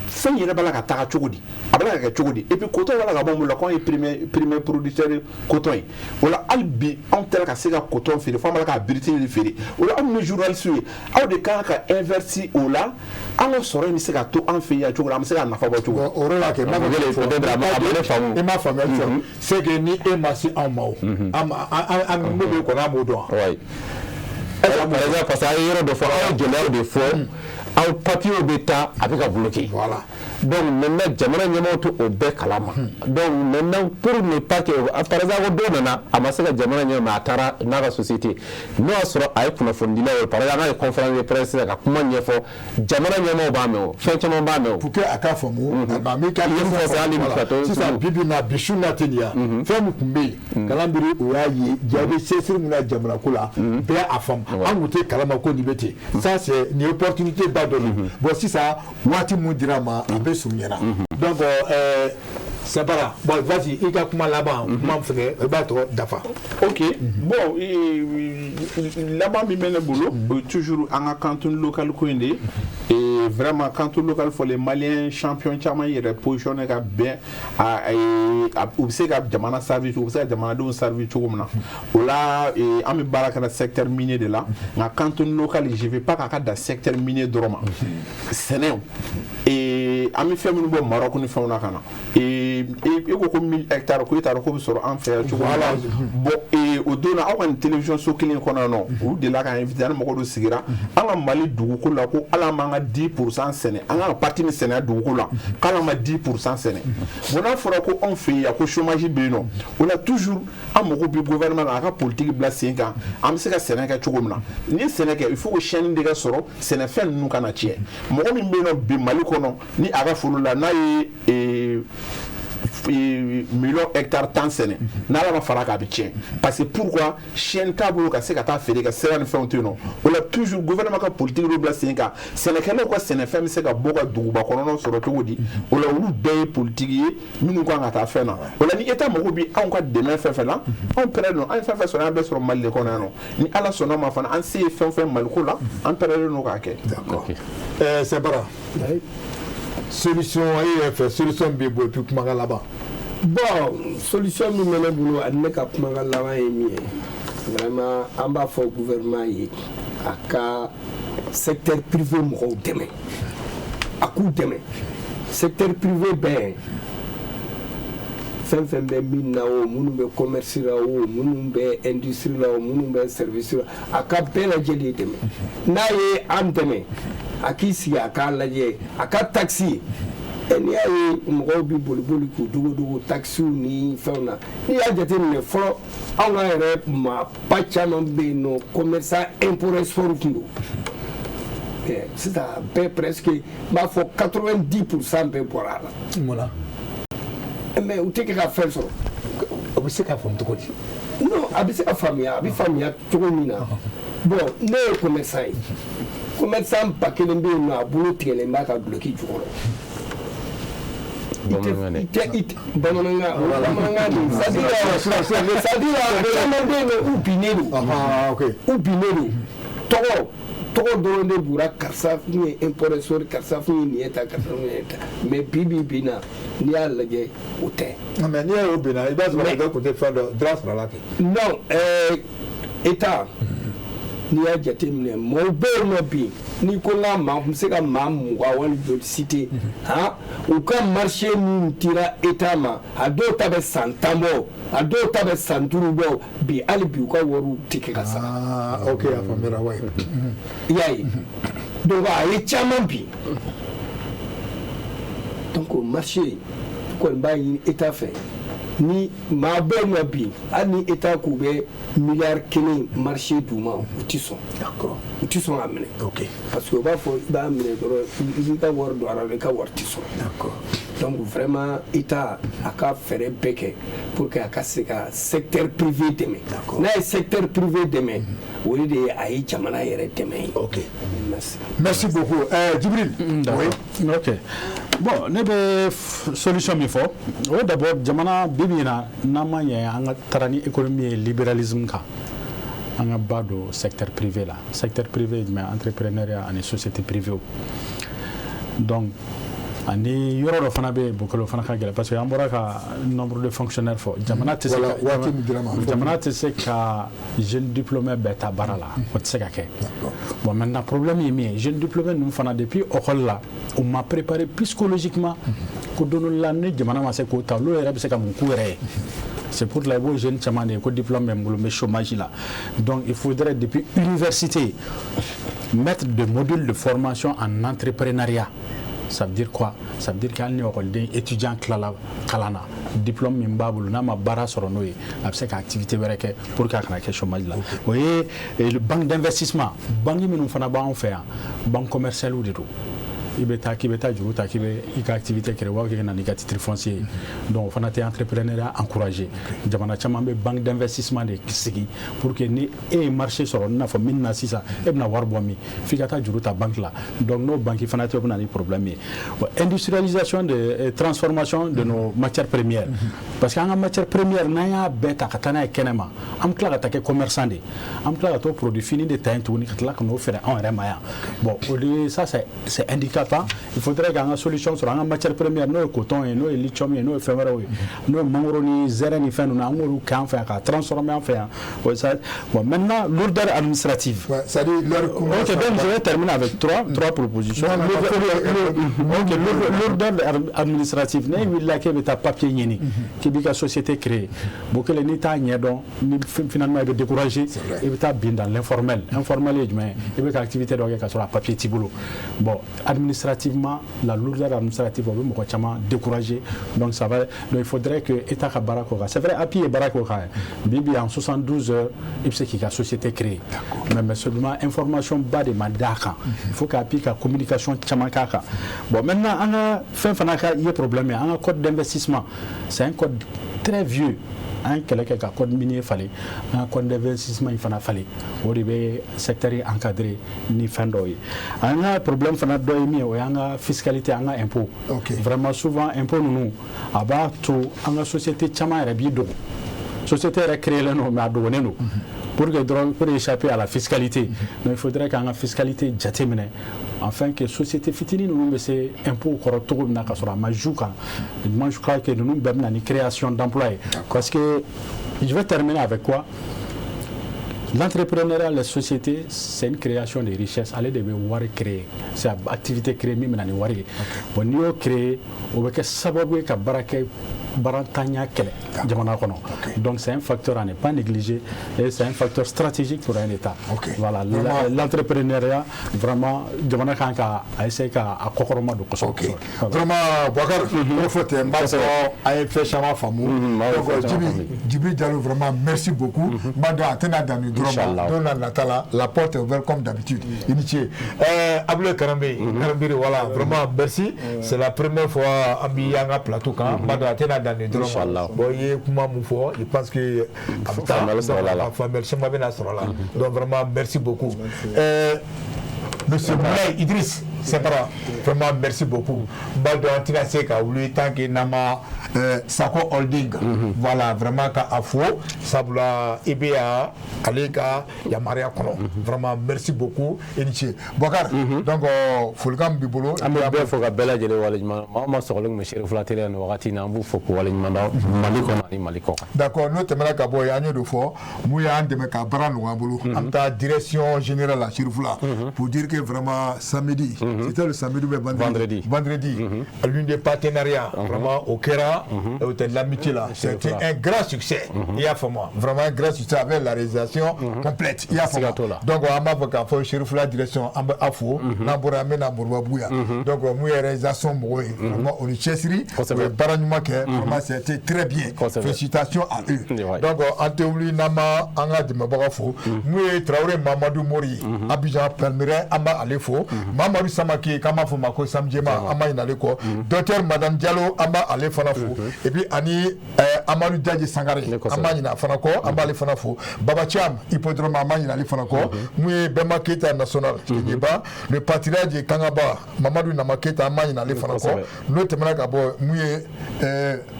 fɛn yɛrɛ b'a la ka taga cogo di a b'a la ka kɛ cogo di et puis coton b'a la ka bɔ mun la k'anw ye premier producteur coton ye o la hali bi anw tɛ ka se ka coton feere fo an b'a la ka bulletin de feere o la anw min ye journaliste ye aw de kan ka investir o la an ka sɔrɔ in bɛ se ka to an fɛ yan cogo la an bɛ se ka nafa bɔ cogo o yɔrɔ la kɛ n'a fɔ e m'a faamuya c'est que ni e ma se anw ma o an ne bɛ kɔnɔ an b'o dɔn parce que a ye yɔrɔ dɔ fɔ aw ye gɛlɛyaw de fɔ aw papiyew bɛ taa a bɛ ka bloquer voilà donc maintenant jamana ɲɛmaaw to o bɛɛ kalama donc maintenant pour ne pas que par exemple dɔ nana a ma se ka jamana ɲɛma a taara n'a ka société n'o y'a sɔrɔ a ye kunnafonidilaw ye par exemple an ka conférence de presse ka kuma ɲɛfɔ jamana ɲɛmaaw b'a mɛn o fɛn caman b'a mɛn o pour que a k'a faamu a min ka sisan bi na bi su na teliya fɛn min tun bɛ yen Kalanbiri o y'a ye jaabi cɛsiri min na jamana ko la bɛɛ a faamu an tun tɛ kalama ko nin bɛ ten ça c'est ni opportunité ba dɔ don bon sisan waati mun dira ma a bɛ surunyana donc c'est pas là. Bon, vas-y, il y a comment là-bas, comment faire, dafa. Ok, bon, là-bas, il mène le boulot, toujours en canton local, et vraiment, canton local, pour les Maliens champions, il est positionné bien, ou c'est que Jamana service, ou c'est que Jamana service, ou là, on me barre dans le secteur minier de là, en canton local, je ne vais pas dans le secteur minier de Roma. C'est néo. Et on me fait un bon Maroc, on fait un acana. Et il y a 1000 hectares qui sont sur un fer. Bon, et au delà, on a une télévision sur qui qu'on a non, ou de là qu'on invite à mon de Sigira, on a Mali Doukou là, on a manga 10% séné, on a parti de Sénat Doukou là, on a 10% séné. Bon, on fera qu'on fait, à chômage bénon. On a toujours un mot du gouvernement à la politique blasée, on sait que Sénégal est chômage. Ni Sénégal, il faut que chaîne des gars sortent, Sénégal nous canatier. Mon bénon, Mali kono, ni aga fulu la na million hectares tant séné n'ala ma fara ka bi tien parce que pourquoi chien tabou ka se ka ta fere ka sera ne font non on a toujours gouvernement ka politique do blasé ka sénégal ko sénégal mi se ka boka duba kono no soro to wodi on a ulu be politique yi mi ko nga ta fe na on a ni état mo bi an ko demain fe là on prend non an fe so na be sur mal ko na no ni ala so na ma fa an se fe mal ko là an prend no ka ke d'accord c'est bara solution fait solution bibo tout kuma là-bas. Bon, solution mi mena bulu adne ka kuma là-bas est vraiment en bas fort gouvernement yi aka secteur privé mo demain a coup demain secteur privé ben fɛn fɛn bɛ min na o minnu bɛ commerce la o minnu bɛ industrie la o minnu bɛ service la a ka bɛɛ lajɛlen dɛmɛ n'a ye an dɛmɛ a k'i sigi a k'a lajɛ a ka taxi n'i y'a ye mɔgɔw bɛ boli k'u dogo taxiw ni fɛnw na n'i y'a jateminɛ fɔlɔ anw ka yɛrɛ maaba caman bɛ yen nɔ commerçant import export tun don sisan bɛɛ presque n b'a fɔ 90% bɛɛ bɔra a la. Voilà. Mais u tɛ kɛ ka fɛn sɔrɔ o bɛ se k'a faamu cogo di. non a bɛ se ka faamuya a bɛ faamuya cogo min na bon ne ye commerçant ye commerçant ba kelen bɛ yen nɔ a bolo tigɛlen b'a ka duloki jukɔrɔ bamanankan nin c'est-à-dire caman bɛ yen nɔ u binnen don u binnen don tɔgɔ dɔrɔn de bura karisa fun ye importeur karisa fun ye nin ye ta karisa fun ye ta mais bi na n'i y'a lajɛ o tɛ. mais n'i y'a ye o bin na i b'a sɔrɔ dɔ tun tɛ fɛn dɔ dɔrɔn sɔrɔ la ten. non état n'i y'a jateminɛ mɔgɔw bɛ yen nɔ bi n'i ko n ka maa n bɛ se ka maa 20 wali joli cité u ka marché min dira état ma a dɔw ta bɛ san 10 bɔ a dɔw ta bɛ san 5 bɔ bi hali bi u ka wariw tɛ kɛ ka sara. ok a faamuyara wa. i y'a ye donc a ye caman bi donc o marché kɔni b'a ɲini état fɛ ni maa bɛ yen nɔ bi hali ni état k'u bɛ miliyari 1 marché d'u ma u tɛ sɔn. d'accord u tɛ sɔn ka minɛ. ok parce que u b'a fɔ i b'a minɛ dɔrɔn i b'i ka wari don a la i ka wari tɛ sɔrɔ. d'accord donc vraiment état a ka fɛɛrɛ bɛɛ kɛ pour que a ka se ka secteur privé dɛmɛ. d'accord n'a ye secteur privé dɛmɛ o de ye a ye jamana yɛrɛ dɛmɛ ye. ok merci beaucoup Djibril. oui ok bon ne bɛ solution min fɔ o d'abord jamana bi bi in na n'an ma ɲɛ an ka taara ni économie ye libéralisme kan an ka ba don secteur privé la secteur privé ye jumɛn entrepreneuriat ani société privée donc ani yɔrɔ dɔ fana bɛ yen bokolo fana ka gɛlɛn parce que an bɔra ka nombre de fonctionnaires fɔ jamana tɛ se ka jeune diplômé bɛɛ ta baara la o tɛ se ka kɛ bon maintenant problème ye min ye jeune diplômé ninnu fana depuis école la u ma préparé psychologiquement ko don dɔ la ni jamana ma se k'o ta olu yɛrɛ bɛ se ka mun k'u yɛrɛ ye. C'est pour la jeune caman de ye ko diplôme bɛ n bolo n bɛ chômage la donc il faudrait depuis université mettre des modules de formation en entrepreneuriat. Ça veut dire quoi? Ça veut dire qu'hali ni école étudiant tilala kalan na diplôme min b'a bolo n'a ma baara sɔrɔ n'o ye a bɛ se ka activité wɛrɛ kɛ pour que a kana kɛ chômage la. o ye banque d'investissement banque minnu fana b'an fɛ yan banque commerciale de don i bɛ taa k'i bɛ taa juru ta k'i bɛ i ka activité créer wa kɛ na n'i ka titre foncier donc o fana tɛ entrepreneuriat encouragé jamana caman bɛ banque d'investissement de sigi pour que ni e ye marché sɔrɔ i n'a fɔ min na sisan e bɛna wari bɔ min f'i ka taa juru ta banque la donc n'o banque fana tɛ o bɛ na ni problème ye industrialisation de transformation de nos matières premières parce que an ka matière première n'an y'a bɛɛ ta ka taa n'a ye kɛnɛma an bɛ tila ka taa kɛ commerçant de an bɛ tila ka t'o produit fini de ta yen tuguni ka tila ka n'o feere anw yɛrɛ ma yan bon au lieu ça c'est handicapant il faudrait qu'an ka solution sɔrɔ an ka matière première n'o ye coton ye n'o ye lithium ye n'o ye fɛn wɛrɛw ye n'o ye mangoro ni zɛrɛ ni fɛn ninnu an k'olu kɛ an fɛ yan ka transformer an fɛ yan bon maintenant lourdeur administrative c'est-à-dire ok donc je vais terminer avec trois propositions lourdeur administrative ne wulila k'e bɛ taa papier ɲini k'i b'i ka société créer bon kelen n'i t'a ɲɛdɔn ni finalement i bɛ décourager i bɛ taa bin dans l'informel informel ye jumɛn ye i bɛ ka activité dɔ kɛ ka sɔrɔ a papier t'i bolo bon administrativement la lourdeur administrative o bɛ mɔgɔ caman décourager donc ça va donc il faudrait que état ka baara k'o kan c'est vrai API ye baara k'o kan bi en 72 heures i bɛ se k'i ka société créer mais seulement information ba de ma d'a kan il faut que API ka communication caman k'a kan bon maintenant an ka fɛn fana ka ye problème ye an ka code d'investissement c'est un code très vieux an kɛlɛ kɛ ka code minier falen an ka code d'investissement in fana falen o de bɛ secteur encadré ni fɛn dɔw ye an ka problème fana dɔ ye min ye o y'an ka fiscalité an ka impôt vraiment souvent impôt ninnu a b'a to an ka société caman yɛrɛ b'i dogo société yɛrɛ créelen don mais a dogonen don pour échapper à la fiscalité donc il faudrait qu'an ka fiscalité jateminɛ afin que société fitinin ninnu bɛ se impôt kɔrɔ cogo min na ka sɔrɔ a ma joue kan moi je crois que ninnu bɛɛ bɛna ni création d'emploi ye parce que je vais terminer avec quoi l'entrepreneuriat les sociétés c'est une création de richesse ale de bɛ wari créer c'est activité créer min bɛna ni wari ye bon n'i y'o créer o bɛ kɛ sababu ye ka baara kɛ barantanya kɛlɛ jamana kɔnɔ donc c'est un facteur à ne pas négliger et c'est un facteur stratégique pour un État voilà l'entrepreneuriat vraiment jamana kan ka essayer ka a kɔkɔrɔma don kosɛbɛ vraiment Boubacar o fɔ ten n b'a sɔrɔ a ye fɛn caman faamu donc Djibril Diallo vraiment merci beaucoup n b'a dɔn a tɛna dan nin dɔrɔn ma don na nata la la porte est ouverte comme d'habitude i ni ce Abdoulaye Karambe voilà vraiment merci c'est la première fois an bi an ka plateau kan n b'a dɔn a tɛna dan nin dɔrɔn ma bon i ye kuma mun fɔ je pense que a bɛ taa faamuyali caman bɛna sɔrɔ la donc vraiment merci beaucoup Monsieur Moulay Idriss Sebara, vraiment merci beaucoup. Baldo Antina Seka, lui tant que Nama Sako Holding, voilà vraiment qu'à Afo, Sabula EBA, Alega, Yamaria Kono, vraiment merci beaucoup. Eniché. Bokar, donc Fulgam Bibolo, Ambe Foga Bella Jele Walijman, Mama Solong, Monsieur Flatele, Noratina, Foko Walijman, Maliko. D'accord, nous te mettons à boy année de fois, Mouya Andemeka Bran Wambulu, Anta direction générale à Chirfula, pour dire que vraiment samedi. C'était le samedi ou vendredi. À l'une des partenariats, vraiment au Kera, au de l'amitié là. C'était un grand succès. Il y a fait moi, vraiment un grand succès avec la réalisation complète. Il y a fait donc on m'a avocat pour chez la direction Afo, Namborame Namborbouya. Donc on a réalisation vraiment on est chesserie, Baranumake, vraiment c'était très bien. Félicitations à eux. Donc en théorie Nama Anga de Mabarafo, nous Traoré Mamadou Mori, Abidjan Palmeret, Amba Alefo, Mamadou Samaki, Kama Fumako Samjema, Ama Inaleko, Docteur Madame Diallo, Amba Ale Fanafo, et puis Ani Amadou Diadji Sangare, Ama Ina Fanako, Amba Ale Fanafo, Baba Cham, Hippodrome Ama Inale Fanako, Mouye Bema Keita National, le patriarche de Kangaba, Mamadou Namaketa, Ama Inale Fanako, l'autre Manakabo, Mouye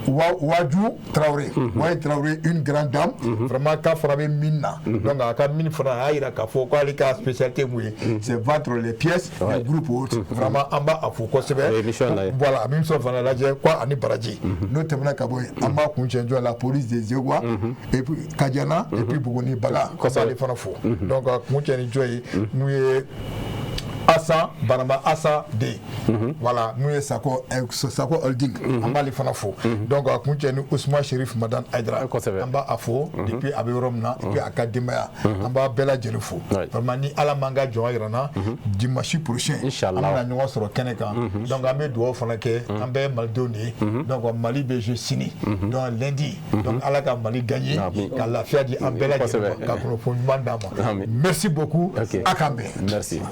Wadou Traoré, Mouye Traoré, une grande dame, vraiment Kafrabe Mina, donc à Kamine Fana Aïra Kafo, quoi les cas spécialité Mouye, c'est vendre les pièces, le groupe vraiment en bas à Foucault, voilà, même si on va la dire quoi, Ani Baraji, nous temons à Kaboy, en bas qu'on change la police des Zégois, et puis Kadiana, et puis Bougoni Bala, comme ça les fanafos. Donc, nous tenons nous Assa, Baramba Assa D. Voilà, nous Sako Holding, en bas les fanafos. Donc, nous tenons Ousmane Chérif Madame Aydra, en bas à Faux, depuis Abiromna, et puis Akademia, en bas Bella Djelefo. Vraiment, ni à la manga Joairana, dimanche prochain, Inch'Allah, nous serons au Canada. Donc, on met deux fois on va Maldoni, donc on Mali BG Sini, donc lundi, donc à la Mali gagné, car la fière dit Ambella Djelefo, merci beaucoup, Akambe. Merci.